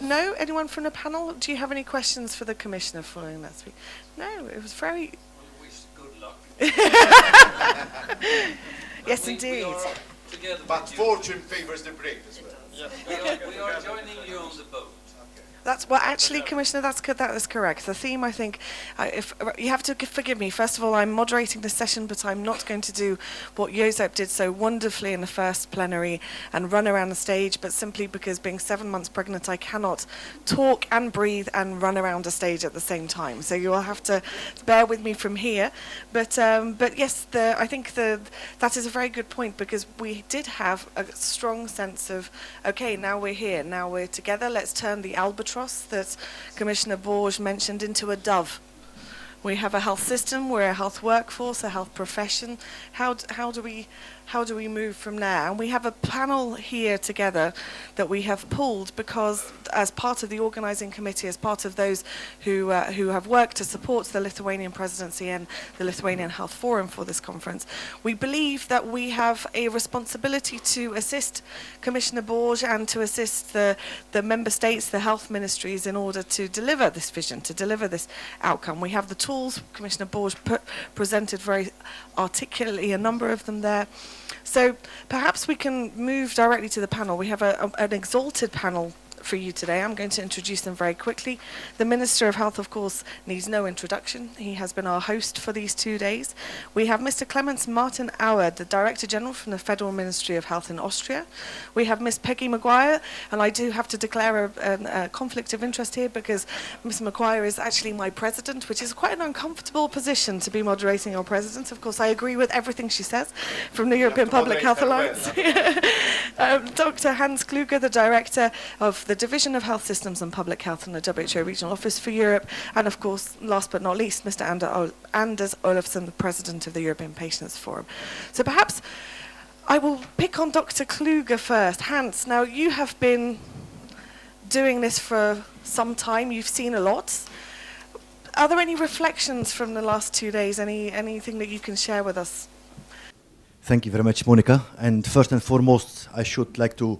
Speaker 2: No? Anyone from the panel? Do you have any questions for the Commissioner following that speech? No, it was very...
Speaker 6: We wish good luck.
Speaker 2: Yes, indeed.
Speaker 5: But fortune favors the brave as well.
Speaker 6: We are joining you on the boat.
Speaker 2: That's well, actually, Commissioner, that is correct. The theme, I think, if you have to forgive me. First of all, I'm moderating this session, but I'm not going to do what Josep did so wonderfully in the first plenary and run around the stage. But simply because being 7 months pregnant, I cannot talk and breathe and run around a stage at the same time. So you will have to bear with me from here. But yes, I think that is a very good point, because we did have a strong sense of, okay, now we're here, now we're together. Let's turn the albatross that Commissioner Borg mentioned into a dove. We have a health system, we're a health workforce, a health profession. How do we move from there? And we have a panel here together that we have pulled because, as part of the organising committee, as part of those who have worked to support the Lithuanian presidency and the Lithuanian Health Forum for this conference, we believe that we have a responsibility to assist Commissioner Borg and to assist the member states, the health ministries, in order to deliver this vision, to deliver this outcome. We have the tools. Commissioner Borg presented very articulately a number of them there. So perhaps we can move directly to the panel. We have an exalted panel for you today. I'm going to introduce them very quickly. The Minister of Health, of course, needs no introduction. He has been our host for these 2 days. We have Mr. Clemens Martin Auer, the Director General from the Federal Ministry of Health in Austria. We have Miss Peggy Maguire, and I do have to declare a conflict of interest here, because Miss Maguire is actually my president, which is quite an uncomfortable position to be moderating our president. Of course, I agree with everything she says from the European Public Health Alliance. Dr. Hans Kluge, the Director of the Division of Health Systems and Public Health in the WHO Regional Office for Europe, and of course, last but not least, Mr. Anders Olafsson, the President of the European Patients Forum. So perhaps I will pick on Dr. Kluge first. Hans, now you have been doing this for some time, you've seen a lot. Are there any reflections from the last 2 days, anything that you can share with us?
Speaker 7: Thank you very much, Monica. And first and foremost, I should like to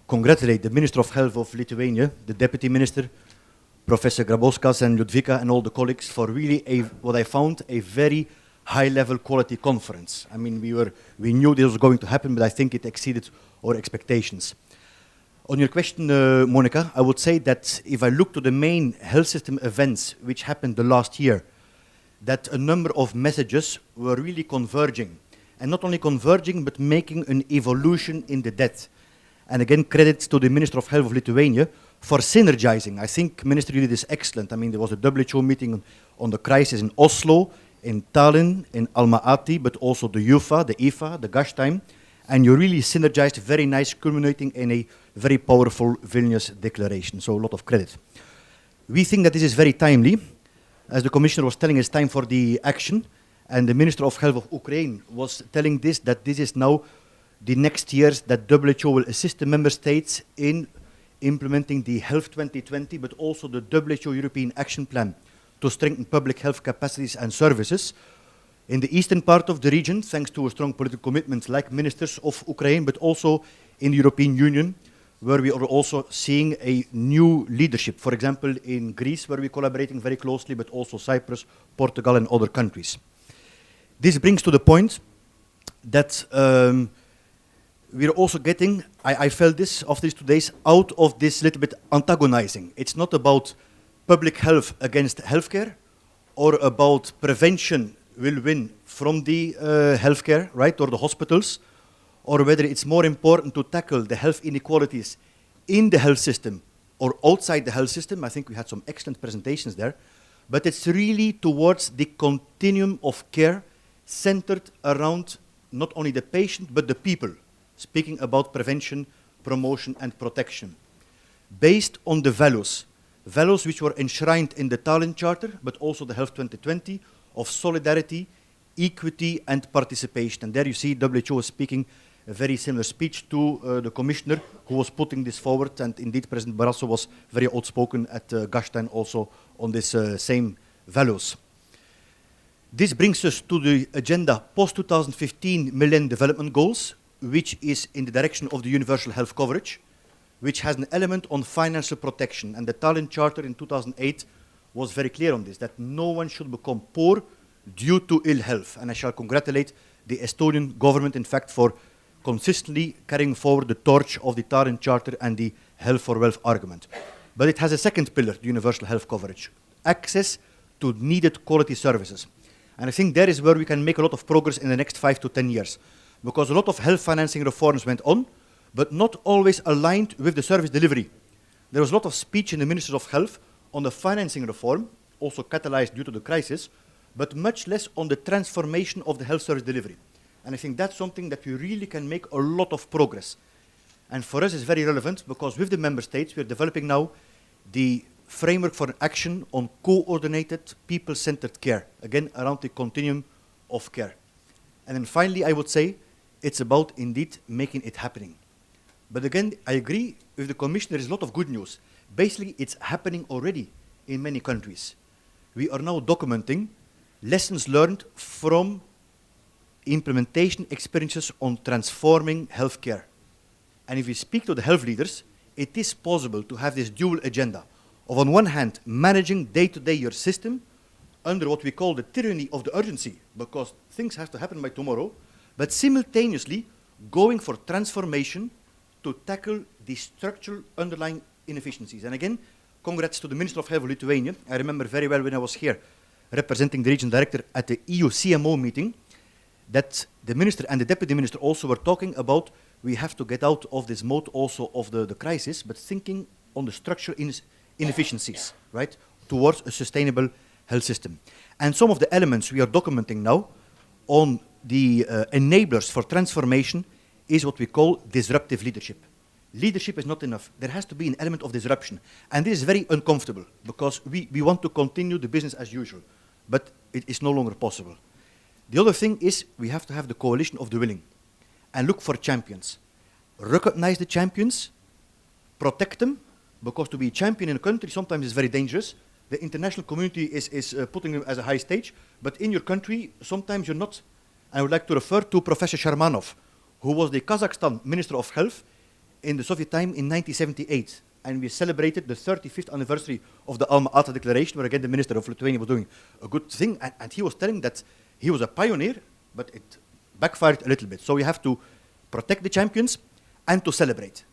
Speaker 7: congratulate the Minister of Health of Lithuania, the Deputy Minister, Professor Grabowskas and Ludvika, and all the colleagues for really what I found a very high-level quality conference. I mean, we knew this was going to happen, but I think it exceeded our expectations. On your question, Monica, I would say that if I look to the main health system events which happened the last year, that a number of messages were really converging. And not only converging, but making an evolution in the depth. And again, credits to the Minister of Health of Lithuania for synergizing. I think Minister really did this excellent. I mean, there was a WHO meeting on the crisis in Oslo, in Tallinn, in Almaty, but also the UFA, the IFA, the Gashtheim. And you really synergized, very nice, culminating in a very powerful Vilnius declaration. So a lot of credit. We think that this is very timely. As the Commissioner was telling, it's time for the action. And the Minister of Health of Ukraine was telling this, that this is now the next years that WHO will assist the member states in implementing the Health 2020, but also the WHO European Action Plan to strengthen public health capacities and services. In the eastern part of the region, thanks to a strong political commitment like ministers of Ukraine, but also in the European Union, where we are also seeing a new leadership. For example, in Greece, where we're collaborating very closely, but also Cyprus, Portugal, and other countries. This brings to the point that we're also getting, I felt this after these 2 days, out of this little bit antagonizing. It's not about public health against healthcare or about prevention will win from the healthcare, right, or the hospitals, or whether it's more important to tackle the health inequalities in the health system or outside the health system. I think we had some excellent presentations there. But it's really towards the continuum of care centered around not only the patient, but the people, speaking about prevention, promotion, and protection, based on the values which were enshrined in the Tallinn Charter, but also the Health 2020, of solidarity, equity, and participation. And there you see WHO was speaking a very similar speech to the commissioner who was putting this forward, and indeed President Barroso was very outspoken at Gastein also on this same values. This brings us to the agenda post-2015 Millennium Development Goals, which is in the direction of the universal health coverage, which has an element on financial protection. And the Tallinn Charter in 2008 was very clear on this, that no one should become poor due to ill health. And I shall congratulate the Estonian government, in fact, for consistently carrying forward the torch of the Tallinn Charter and the health for wealth argument. But it has a second pillar, the universal health coverage, access to needed quality services. And I think there is where we can make a lot of progress in the next 5 to 10 years, because a lot of health financing reforms went on, but not always aligned with the service delivery. There was a lot of speech in the Ministers of Health on the financing reform, also catalyzed due to the crisis, but much less on the transformation of the health service delivery. And I think that's something that we really can make a lot of progress. And for us it's very relevant because with the member states we're developing now the framework for action on coordinated people-centered care, again around the continuum of care. And then finally I would say it's about indeed making it happening. But again, I agree with the Commissioner, there is a lot of good news. Basically, it's happening already in many countries. We are now documenting lessons learned from implementation experiences on transforming healthcare. And if we speak to the health leaders, it is possible to have this dual agenda of, on one hand, managing day-to-day your system under what we call the tyranny of the urgency, because things have to happen by tomorrow, but simultaneously going for transformation to tackle the structural underlying inefficiencies. And again, congrats to the Minister of Health of Lithuania. I remember very well when I was here representing the region director at the EU CMO meeting, that the minister and the deputy minister also were talking about we have to get out of this mode also of the crisis, but thinking on the structural inefficiencies, right, towards a sustainable health system. And some of the elements we are documenting now on the enablers for transformation is what we call disruptive leadership. Leadership is not enough. There has to be an element of disruption. And this is very uncomfortable because we want to continue the business as usual, but it is no longer possible. The other thing is we have to have the coalition of the willing and look for champions. Recognize the champions, protect them, because to be a champion in a country sometimes is very dangerous. The international community is putting them as a high stage, but in your country sometimes you're not. I would like to refer to Professor Sharmanov, who was the Kazakhstan Minister of Health in the Soviet time in 1978. And we celebrated the 35th anniversary of the Alma Ata Declaration, where again the Minister of Lithuania was doing a good thing. And he was telling that he was a pioneer, but it backfired a little bit. So we have to protect the champions and to celebrate.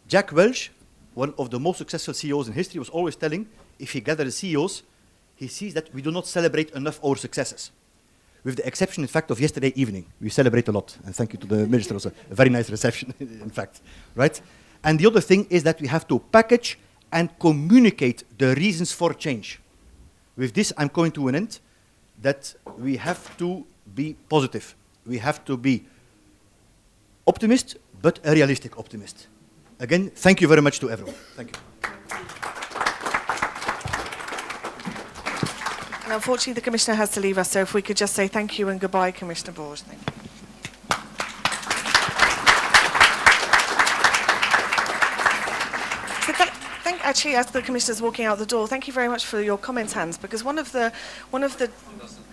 Speaker 7: Jack Welch, one of the most successful CEOs in history, was always telling, if he gathers CEOs, he sees that we do not celebrate enough our successes. With the exception, in fact, of yesterday evening. We celebrate a lot. And thank you to the minister also. A very nice reception, in fact. Right? And the other thing is that we have to package and communicate the reasons for change. With this, I'm coming to an end, that we have to be positive. We have to be optimist, but a realistic optimist. Again, thank you very much to everyone. Thank you.
Speaker 2: And unfortunately, the Commissioner has to leave us, so if we could just say thank you and goodbye, Commissioner Borg. Thank you. Actually, as the Commissioner's walking out the door, thank you very much for your comments, Hans, because one of the,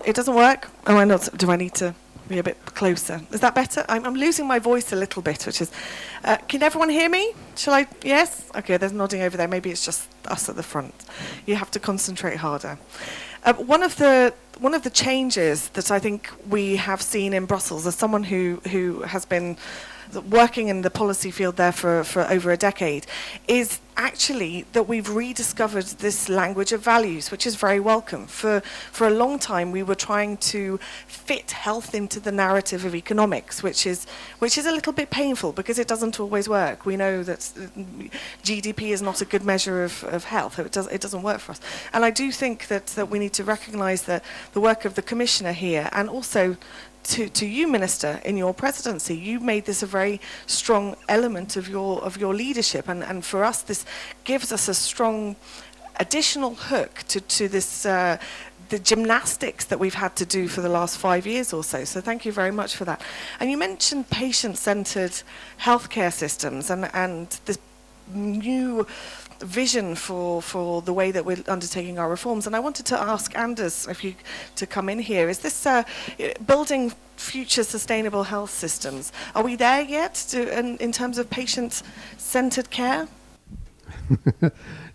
Speaker 2: it doesn't work? Oh, I not, do I need to be a bit closer? Is that better? I'm losing my voice a little bit, which is, can everyone hear me? Shall I, yes? Okay, there's nodding over there, maybe it's just us at the front. You have to concentrate harder. One of the changes that I think we have seen in Brussels, as someone who has been working in the policy field there for over a decade, is actually that we've rediscovered this language of values, which is very welcome. For a long time, we were trying to fit health into the narrative of economics, which is a little bit painful because it doesn't always work. We know that GDP is not a good measure of health. It doesn't work for us. And I do think that we need to recognise that the work of the Commissioner here, and also to you, Minister, in your presidency, you made this a very strong element of your leadership, and for us this gives us a strong additional hook to this the gymnastics that we've had to do for the last 5 years or so. So thank you very much for that. And you mentioned patient-centred healthcare systems and this new vision for the way that we're undertaking our reforms. And I wanted to ask Anders to come in here. Is this building future sustainable health systems? Are we there yet in terms of patient-centered care?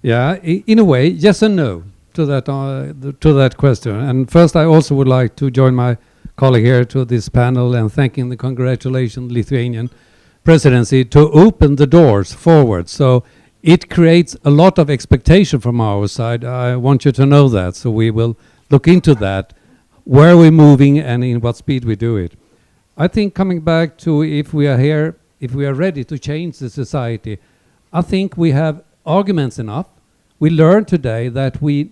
Speaker 8: Yeah, in a way, yes and no to that question. And first, I also would like to join my colleague here to this panel and thanking the congratulations Lithuanian presidency to open the doors forward. So it creates a lot of expectation from our side. I want you to know that. So we will look into that, where we're moving and in what speed we do it. I think coming back to if we are here, if we are ready to change the society, I think we have arguments enough. We learned today that we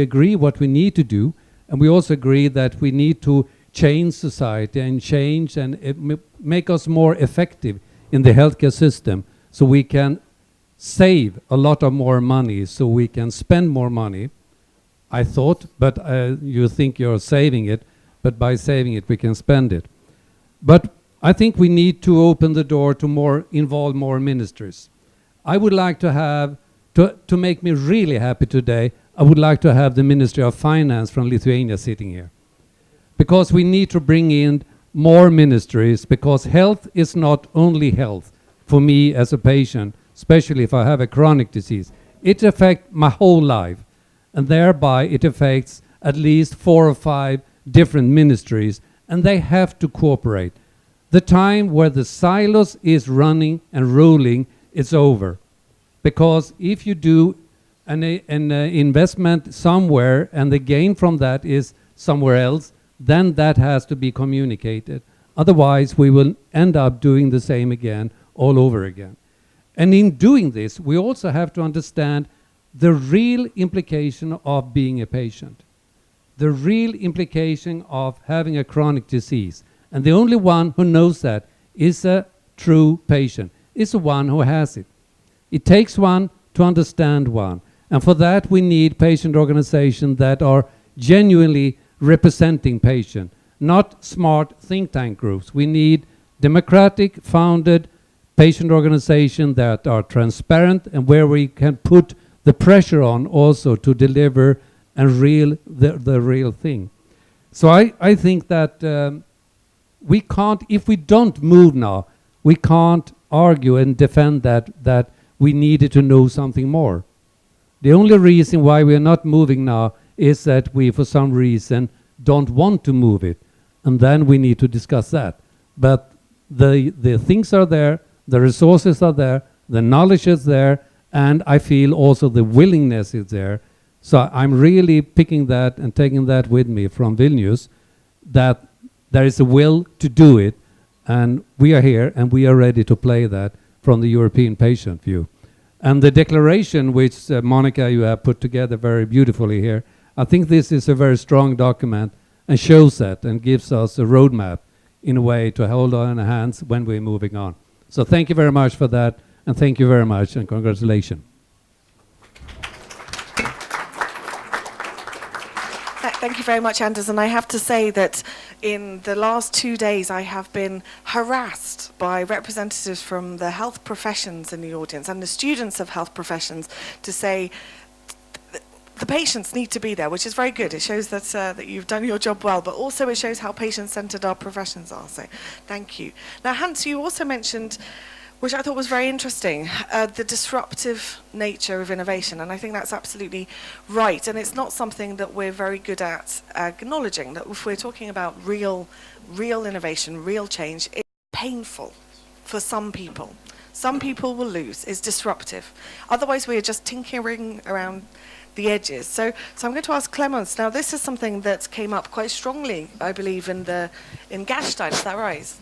Speaker 8: agree what we need to do, and we also agree that we need to change society and change and make us more effective in the healthcare system so we can save a lot of more money, so we can spend more money. I thought, but you think you're saving it, but by saving it we can spend it. But I think we need to open the door to involve more ministries. I would like to have, to make me really happy today, I would like to have the Ministry of Finance from Lithuania sitting here. Because we need to bring in more ministries, because health is not only health for me as a patient, especially if I have a chronic disease. It affects my whole life, and thereby it affects at least 4 or 5 different ministries, and they have to cooperate. The time where the silos is running and rolling is over. Because if you do an investment somewhere and the gain from that is somewhere else, then that has to be communicated. Otherwise, we will end up doing the same again, all over again. And in doing this, we also have to understand the real implication of being a patient, the real implication of having a chronic disease. And the only one who knows that is a true patient, is the one who has it. It takes one to understand one. And for that, we need patient organizations that are genuinely representing patient, not smart think tank groups. We need democratic, founded patient organizations that are transparent and where we can put the pressure on also to deliver the real thing. So I think that we can't, if we don't move now, we can't argue and defend that we needed to know something more. The only reason why we are not moving now is that we, for some reason, don't want to move it. And then we need to discuss that. But the things are there, the resources are there, the knowledge is there, and I feel also the willingness is there. So I'm really picking that and taking that with me from Vilnius, that there is a will to do it, and we are here and we are ready to play that from the European patient view. And the declaration which Monica, you have put together very beautifully here, I think this is a very strong document and shows that and gives us a roadmap in a way to hold on our hands when we're moving on. So thank you very much for that, and thank you very much, and congratulations.
Speaker 2: Thank you very much, Anders. And I have to say that in the last 2 days, I have been harassed by representatives from the health professions in the audience and the students of health professions to say the patients need to be there, which is very good. It shows that you've done your job well, but also it shows how patient-centered our professions are. So thank you. Now, Hans, you also mentioned, which I thought was very interesting, the disruptive nature of innovation. And I think that's absolutely right. And it's not something that we're very good at acknowledging, that if we're talking about real innovation, real change, it's painful for some people. Some people will lose. It's disruptive. Otherwise, we are just tinkering around the edges. So I'm going to ask Clemens. Now, this is something that came up quite strongly, I believe, in Gastein. Is that right?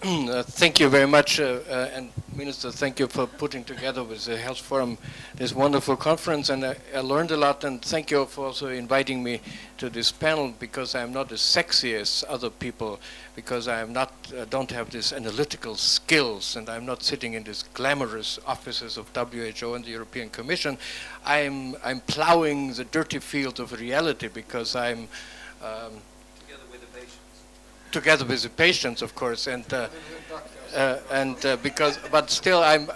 Speaker 9: Thank you very much, and Minister, thank you for putting together with the Health Forum this wonderful conference, and I learned a lot, and thank you for also inviting me to this panel, because I'm not as sexy as other people, because I am not, don't have these analytical skills, and I'm not sitting in these glamorous offices of WHO and the European Commission. I'm plowing the dirty field of reality, because I'm together with the patients, of course, and because, but still, I'm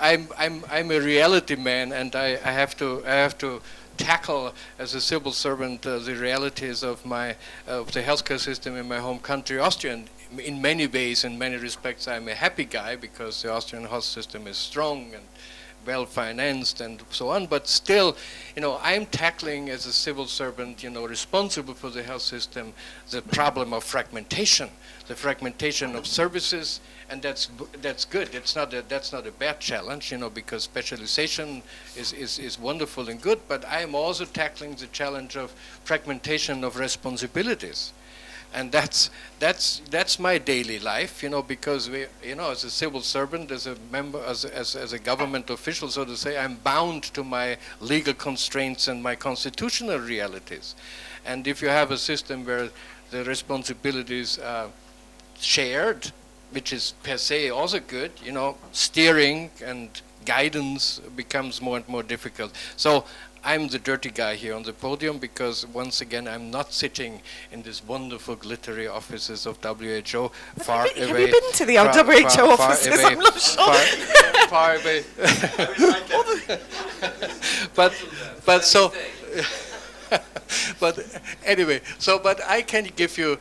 Speaker 9: a reality man, and I have to tackle as a civil servant the realities of the healthcare system in my home country, Austria. And in many ways, in many respects, I'm a happy guy, because the Austrian health system is strong and well financed and so on, but still, I'm tackling as a civil servant, responsible for the health system, the problem of fragmentation, the fragmentation of services, and that's good. That's not a bad challenge, because specialization is wonderful and good, but I am also tackling the challenge of fragmentation of responsibilities. And that's my daily life, because we, as a civil servant, as a member, as a government official, so to say, I'm bound to my legal constraints and my constitutional realities. And if you have a system where the responsibilities are shared, which is per se also good, steering and guidance becomes more and more difficult. So I'm the dirty guy here on the podium, because once again I'm not sitting in these wonderful glittery offices of WHO, far away.
Speaker 2: Have you been to the WHO offices? I'm not sure.
Speaker 9: Far away. but so. But anyway, but I can give you,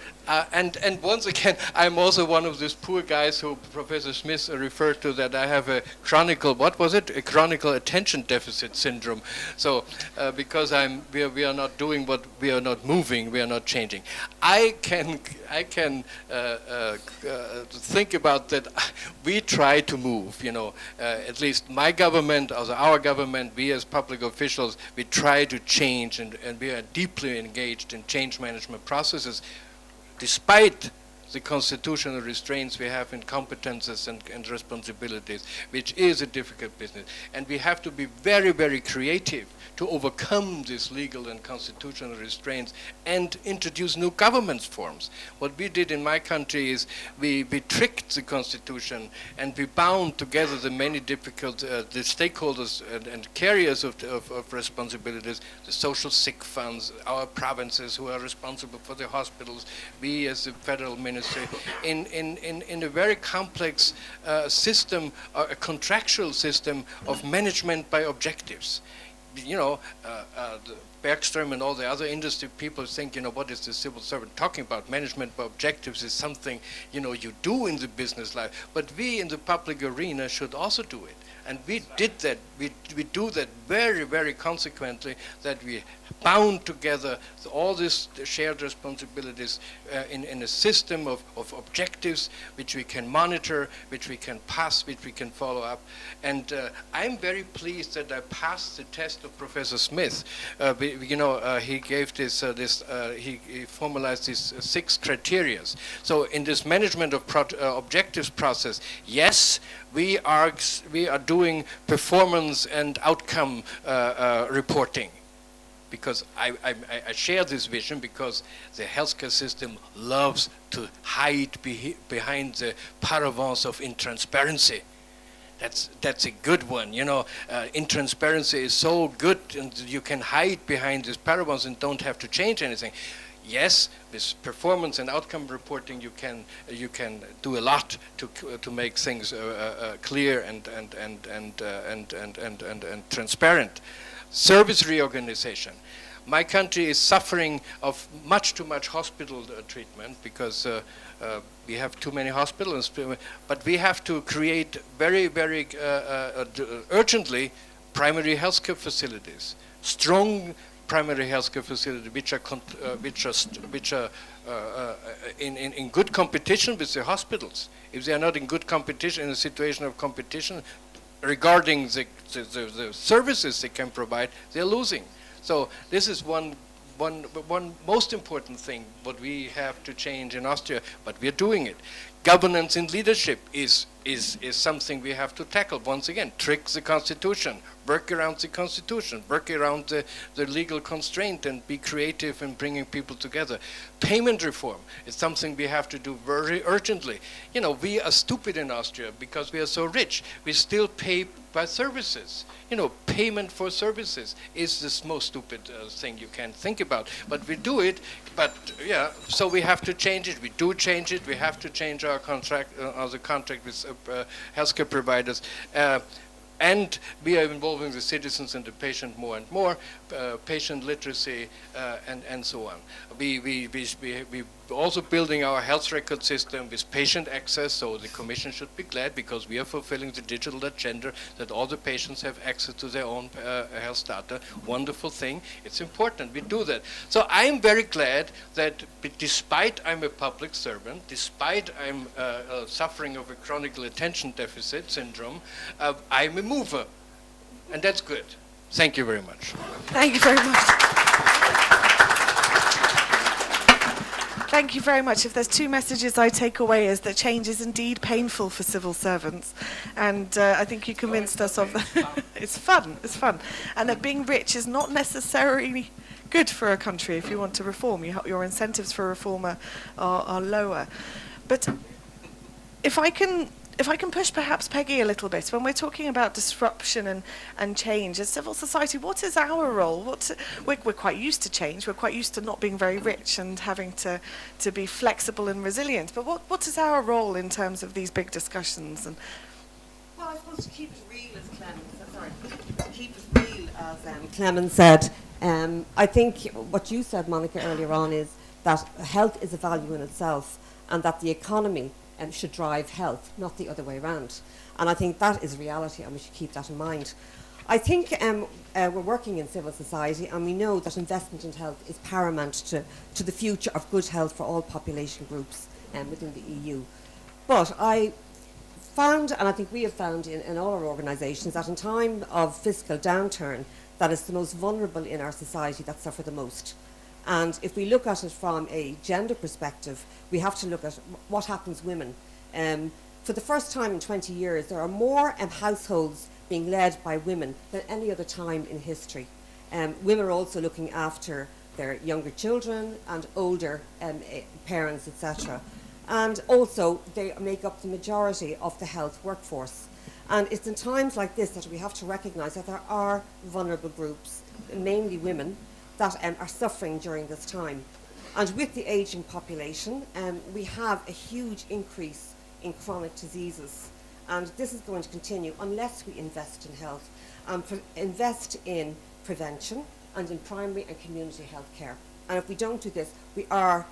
Speaker 9: and once again, I'm also one of these poor guys who Professor Smith referred to, that I have a chronic attention deficit syndrome. So because we are not doing what, we are not moving, we are not changing. I can think about that. We try to move, at least my government, also our government, we as public officials, we try to change, and we are deeply engaged in change management processes, despite the constitutional restraints we have in competences and responsibilities, which is a difficult business. And we have to be very, very creative to overcome these legal and constitutional restraints and introduce new governance forms. What we did in my country is we tricked the constitution, and we bound together the many difficult the stakeholders and carriers of responsibilities, the social sick funds, our provinces who are responsible for the hospitals, we as the federal ministry, in a very complex system, a contractual system of management by objectives. Bergström and all the other industry people think, what is the civil servant talking about? Management by objectives is something, you do in the business life. But we in the public arena should also do it. And we did that. We do that very, very consequently, that we bound together all these shared responsibilities in a system of objectives which we can monitor, which we can pass, which we can follow up. And I'm very pleased that I passed the test of Professor Smith. He gave he formalized these 6 criteria. So in this management of objectives process, yes, we are doing performance and outcome reporting, because I share this vision, because the healthcare system loves to hide behind the paravents of intransparency. That's a good one. Intransparency is so good, and you can hide behind these paravents and don't have to change anything. Yes, with performance and outcome reporting, you can do a lot to make things clear and transparent. Service reorganization. My country is suffering of much too much hospital treatment, because we have too many hospitals, but we have to create very, very urgently primary healthcare facilities, strong primary healthcare facilities which are in good competition with the hospitals. If they are not in good competition, in a situation of competition regarding the services they can provide, they're losing. So this is one most important thing what we have to change in Austria, but we're doing it. Governance and leadership is something we have to tackle. Once again, trick the constitution, work around the constitution, work around the legal constraint, and be creative in bringing people together. Payment reform is something we have to do very urgently. You know, we are stupid in Austria because we are so rich. We still pay by services. You know, payment for services is the most stupid thing you can think about. But we do it, but yeah, so we have to change it. We do change it. We have to change our contract, the contract with healthcare providers. And we are involving the citizens and the patient more and more, patient literacy, and so on. We also building our health record system with patient access, so the Commission should be glad because we are fulfilling the digital agenda that all the patients have access to their own health data. Wonderful thing. It's important. We do that. So I'm very glad that despite I'm a public servant, despite I'm suffering of a chronic attention deficit syndrome, I'm a mover. And that's good. Thank you very much.
Speaker 2: Thank you very much. Thank you very much. If there's two messages I take away is that change is indeed painful for civil servants, and I think you convinced us of that. It's fun, and that being rich is not necessarily good for a country. If you want to reform, your incentives for reform are lower. But if I can push perhaps Peggy a little bit, when we're talking about disruption and change, as civil society, what is our role? We're quite used to change, we're quite used to not being very rich and having to be flexible and resilient, but what is our role in terms of these big discussions? And
Speaker 10: well, I suppose to keep it real, as Clement said, I think what you said, Monica, earlier on is that health is a value in itself and that the economy should drive health, not the other way around. And I think that is reality, and we should keep that in mind. I think we're working in civil society, and we know that investment in health is paramount to the future of good health for all population groups within the EU. But I found, and I think we have found in all our organisations, that in time of fiscal downturn, that is the most vulnerable in our society that suffer the most. And if we look at it from a gender perspective, we have to look at what happens to women. For the first time in 20 years, there are more households being led by women than any other time in history. Women are also looking after their younger children and older parents, etc. And also, they make up the majority of the health workforce. And it's in times like this that we have to recognise that there are vulnerable groups, mainly women, that are suffering during this time. And with the ageing population, we have a huge increase in chronic diseases. And this is going to continue unless we invest in health, invest in prevention and in primary and community health care. And if we don't do this, we are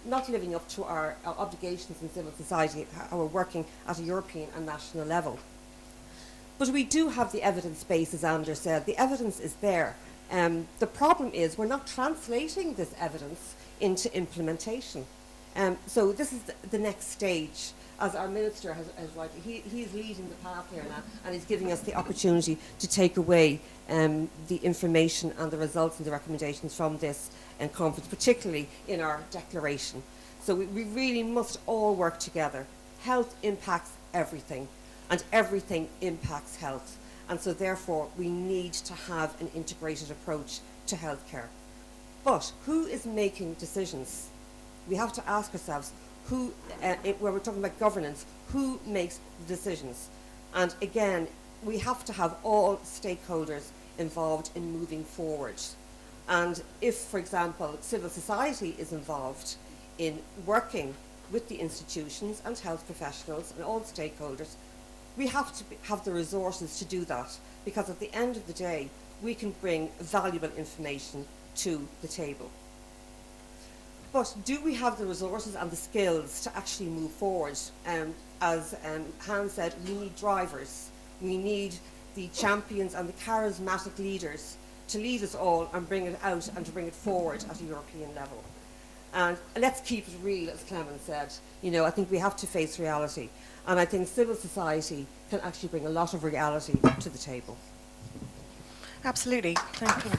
Speaker 10: not living up to our obligations in civil society, how we're working at a European and national level. But we do have the evidence base, as Anders said. The evidence is there. The problem is we're not translating this evidence into implementation. So this is the next stage. As our Minister has rightly, he's leading the path here now, and he's giving us the opportunity to take away the information and the results and the recommendations from this conference, particularly in our declaration. So we really must all work together. Health impacts everything, and everything impacts health. And so therefore we need to have an integrated approach to healthcare. But who is making decisions? We have to ask ourselves, who, where we're talking about governance, who makes the decisions? And again, we have to have all stakeholders involved in moving forward. And if, for example, civil society is involved in working with the institutions and health professionals and all stakeholders, we have to have the resources to do that, because at the end of the day, we can bring valuable information to the table. But do we have the resources and the skills to actually move forward? As Hans said, we need drivers. We need the champions and the charismatic leaders to lead us all and bring it out and to bring it forward at a European level. And let's keep it real, as Clement said. You know, I think we have to face reality. And I think civil society can actually bring a lot of reality to the table.
Speaker 2: Absolutely. Thank you.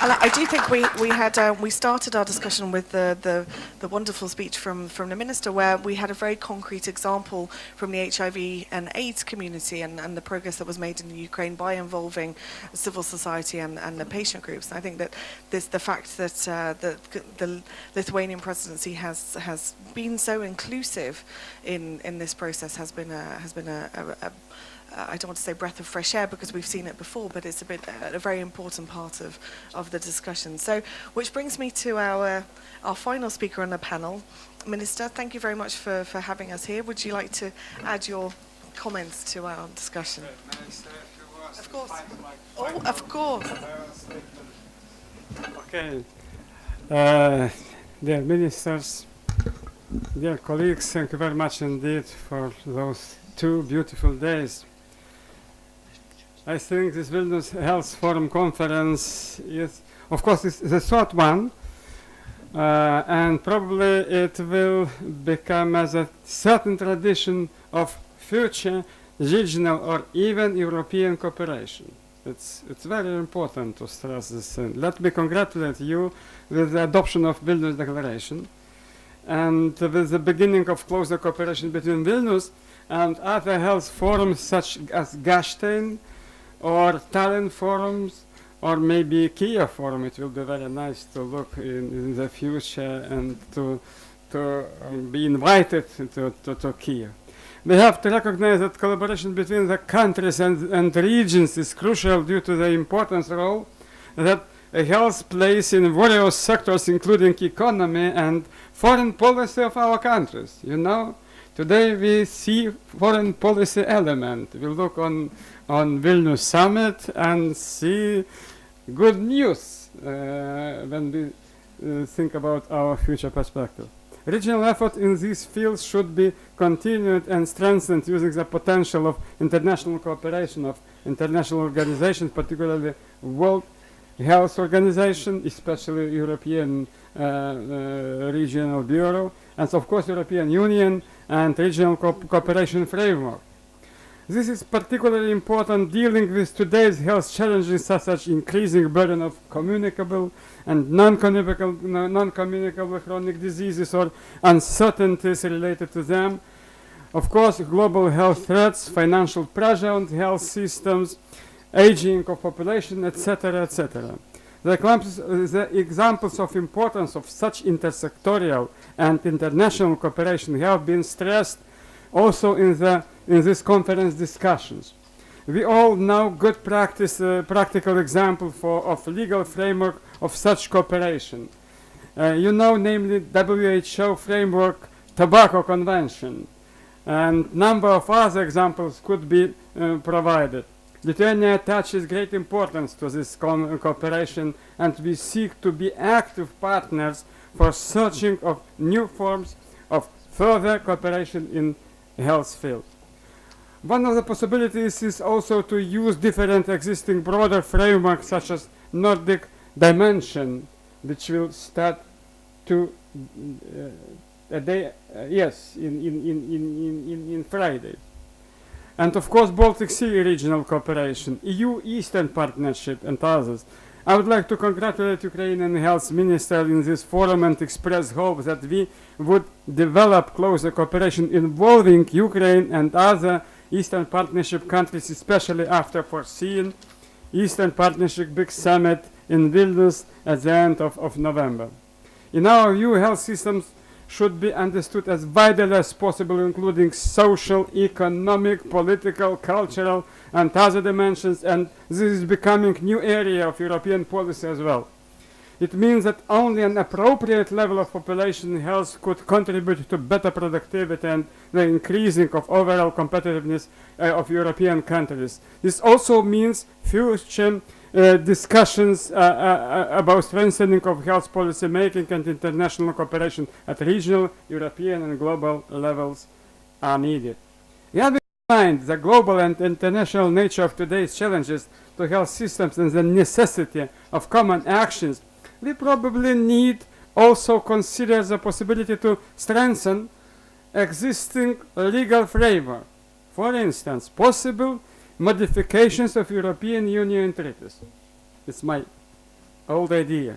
Speaker 2: And I do think we started our discussion with the wonderful speech from the Minister, where we had a very concrete example from the HIV and AIDS community and the progress that was made in the Ukraine by involving civil society and the patient groups. And I think that the fact that the Lithuanian presidency has been so inclusive in this process has been a I don't want to say breath of fresh air because we've seen it before, but it's a very important part of the discussion. So, which brings me to our final speaker on the panel. Minister, thank you very much for having us here. Would you like to add your comments to our discussion? Of course. Oh, of course.
Speaker 11: Okay. Dear ministers, dear colleagues, thank you very much indeed for those 2 beautiful days. I think this Vilnius Health Forum conference is, of course, it's the 3rd one, and probably it will become as a certain tradition of future regional or even European cooperation. It's very important to stress this. Let me congratulate you with the adoption of Vilnius Declaration and with the beginning of closer cooperation between Vilnius and other health forums such as Gastein or Tallinn forums or maybe Kiev forum. It will be very nice to look in the future and to be invited to Kiev. We have to recognize that collaboration between the countries and regions is crucial due to the important role that health plays in various sectors, including economy and foreign policy of our countries. You know, today we see foreign policy element. We look on Vilnius summit and see good news when we think about our future perspective. Regional effort in these fields should be continued and strengthened using the potential of international cooperation of international organizations, particularly World Health Organization, especially European Regional Bureau, and of course European Union and Regional Cooperation Framework. This is particularly important dealing with today's health challenges such as increasing burden of communicable and non-communicable chronic diseases or uncertainties related to them. Of course, global health threats, financial pressure on health systems, aging of population, etc., etc. The examples of importance of such intersectorial and international cooperation have been stressed also in this conference discussions. We all know good practice, practical example of legal framework of such cooperation. You know, namely WHO framework, Tobacco Convention, and number of other examples could be provided. Lithuania attaches great importance to this cooperation, and we seek to be active partners for searching of new forms of further cooperation in health field. One of the possibilities is also to use different existing broader frameworks such as Nordic Dimension, which will start to in Friday. And of course Baltic Sea regional cooperation, EU Eastern Partnership and others. I would like to congratulate Ukrainian Health Minister in this forum and express hope that we would develop closer cooperation involving Ukraine and other Eastern Partnership countries, especially after foreseen Eastern Partnership Big Summit in Vilnius at the end of November. In our view, health systems should be understood as vital as possible, including social, economic, political, cultural, and other dimensions, and this is becoming a new area of European policy as well. It means that only an appropriate level of population health could contribute to better productivity and the increasing of overall competitiveness of European countries. This also means future discussions about strengthening of health policy making and international cooperation at regional, European and global levels are needed. mind the global and international nature of today's challenges to health systems and the necessity of common actions, we probably need also consider the possibility to strengthen existing legal framework. For instance, possible modifications of European Union treaties. It's my old idea.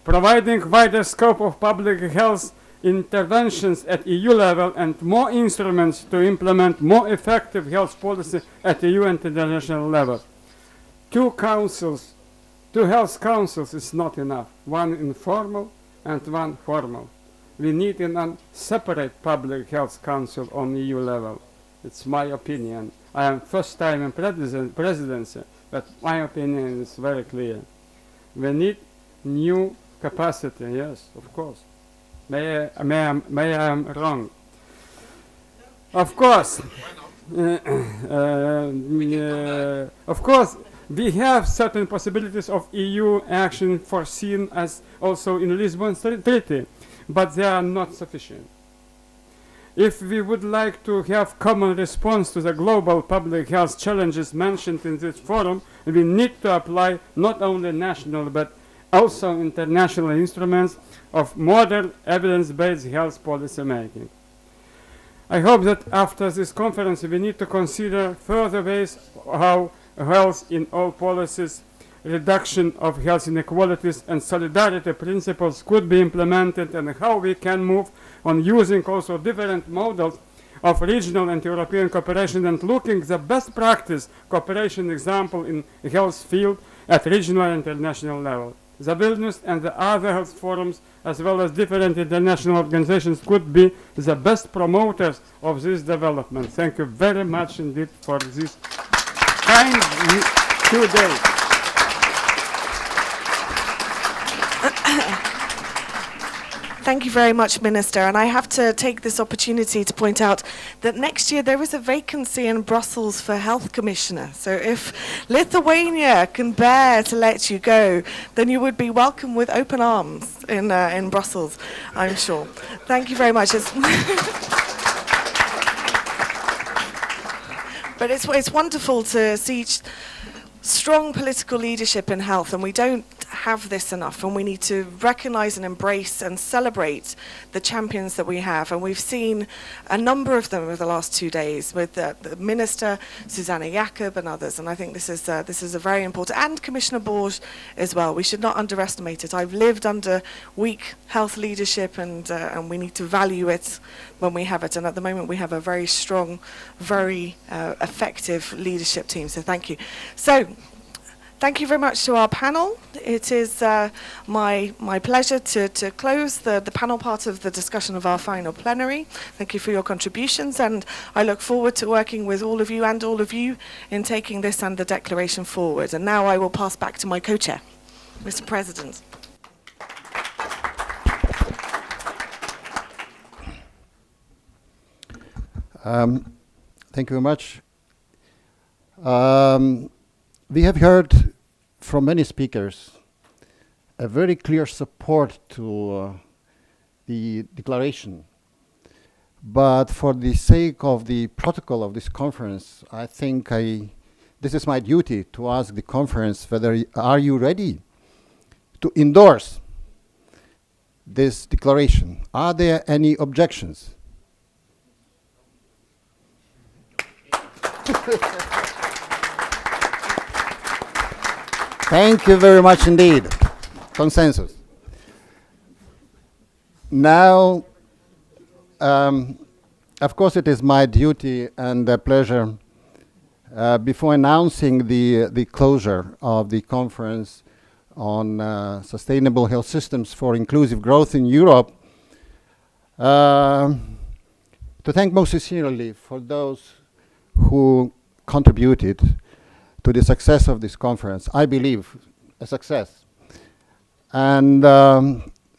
Speaker 11: Providing wider scope of public health interventions at EU level and more instruments to implement more effective health policy at EU and international level. Two health councils is not enough. One informal and one formal. We need a separate public health council on EU level. It's my opinion. I am first time in presidency, but my opinion is very clear. We need new capacity, yes, of course. May I am wrong. Of course, we have certain possibilities of EU action foreseen as also in Lisbon Treaty, but they are not sufficient. If we would like to have common response to the global public health challenges mentioned in this forum, we need to apply not only national but also international instruments of modern evidence-based health policy making. I hope that after this conference we need to consider further ways how health in all policies, reduction of health inequalities and solidarity principles could be implemented, and how we can move on using also different models of regional and European cooperation and looking the best practice cooperation example in health field at regional and international level. The Vilnius and the other health forums, as well as different international organizations, could be the best promoters of this development. Thank you very much indeed for this kind 2 days.
Speaker 2: Thank you very much, Minister. And I have to take this opportunity to point out that next year there is a vacancy in Brussels for Health Commissioner. So if Lithuania can bear to let you go, then you would be welcome with open arms in Brussels, I'm sure. Thank you very much. But it's wonderful to see strong political leadership in health, and we don't have this enough, and we need to recognize and embrace and celebrate the champions that we have. And we've seen a number of them over the last 2 days with the Minister, Susanna Jakob and others, and I think this is a very important, and Commissioner Borg as well. We should not underestimate it. I've lived under weak health leadership, and we need to value it when we have it, and at the moment we have a very strong, very effective leadership team, so thank you. So, thank you very much to our panel. It is my pleasure to close the panel part of the discussion of our final plenary. Thank you for your contributions, and I look forward to working with all of you and all of you in taking this and the declaration forward. And now I will pass back to my co-chair, Mr. President.
Speaker 1: Thank you very much. We have heard from many speakers a very clear support to the declaration. But for the sake of the protocol of this conference, I think this is my duty to ask the conference whether are you ready to endorse this declaration? Are there any objections? Thank you very much indeed. Consensus. Now, of course, it is my duty and a pleasure, before announcing the closure of the conference on sustainable health systems for inclusive growth in Europe, to thank most sincerely for those who contributed to the success of this conference. I believe a success. And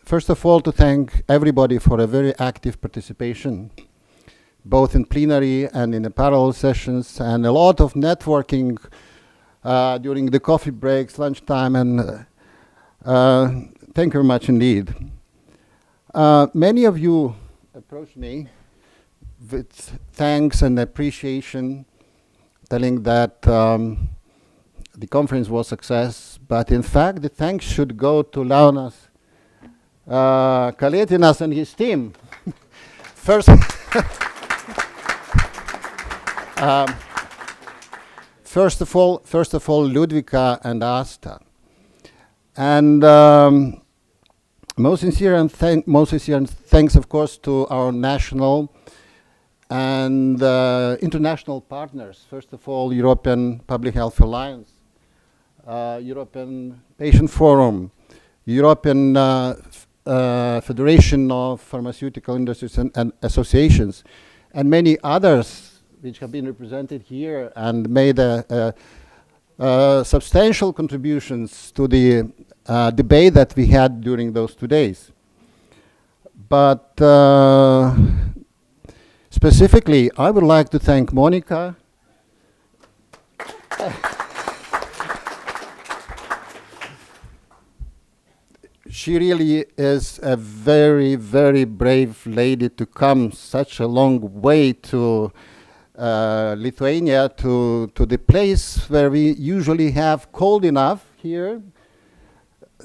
Speaker 1: first of all, to thank everybody for a very active participation, both in plenary and in the parallel sessions, and a lot of networking during the coffee breaks, lunchtime, and thank you very much indeed. Many of you approached me with thanks and appreciation, telling that the conference was a success, but in fact the thanks should go to Leonas Kaletinas and his team. First, first of all, Ludwika and Asta, and most sincere thanks, of course, to our national and international partners. First of all, European Public Health Alliance, European Patient Forum, European Federation of Pharmaceutical Industries and Associations, and many others which have been represented here and made substantial contributions to the debate that we had during those 2 days. But specifically, I would like to thank Monica. She really is a very, very brave lady to come such a long way to Lithuania, to the place where we usually have cold enough here,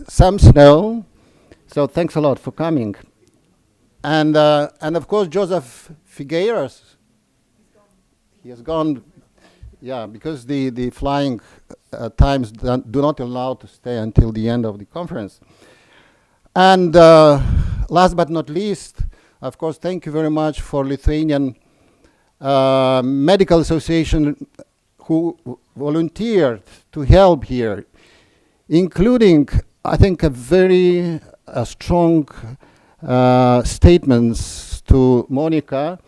Speaker 1: some snow. So thanks a lot for coming. And of course, Joseph Figueiras. He has gone, yeah, because the flying times do not allow to stay until the end of the conference. And last but not least, of course, thank you very much for Lithuanian Medical Association who volunteered to help here, including, I think, a very strong statements to Monica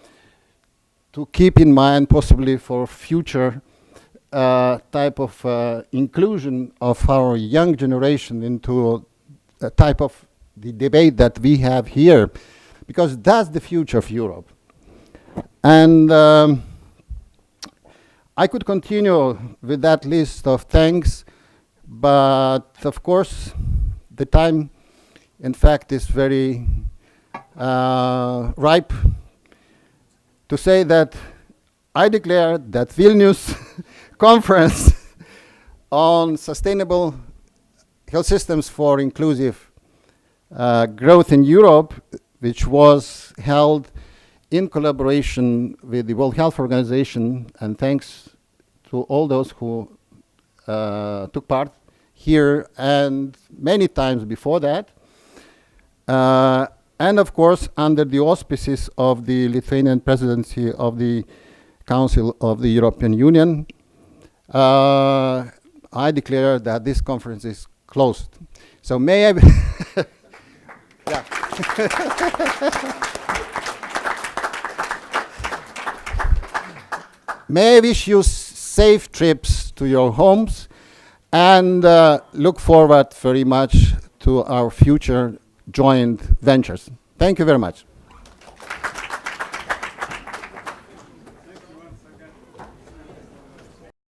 Speaker 1: to keep in mind possibly for future type of inclusion of our young generation into a type of the debate that we have here, because that's the future of Europe. And I could continue with that list of thanks, but of course the time in fact is very ripe to say that I declare that Vilnius conference on sustainable health systems for inclusive growth in Europe, which was held in collaboration with the World Health Organization, and thanks to all those who took part here and many times before that, and of course under the auspices of the Lithuanian presidency of the Council of the European Union, I declare that this conference is closed. So may I yeah. May I wish you safe trips to your homes, and look forward very much to our future joint ventures. Thank you very much.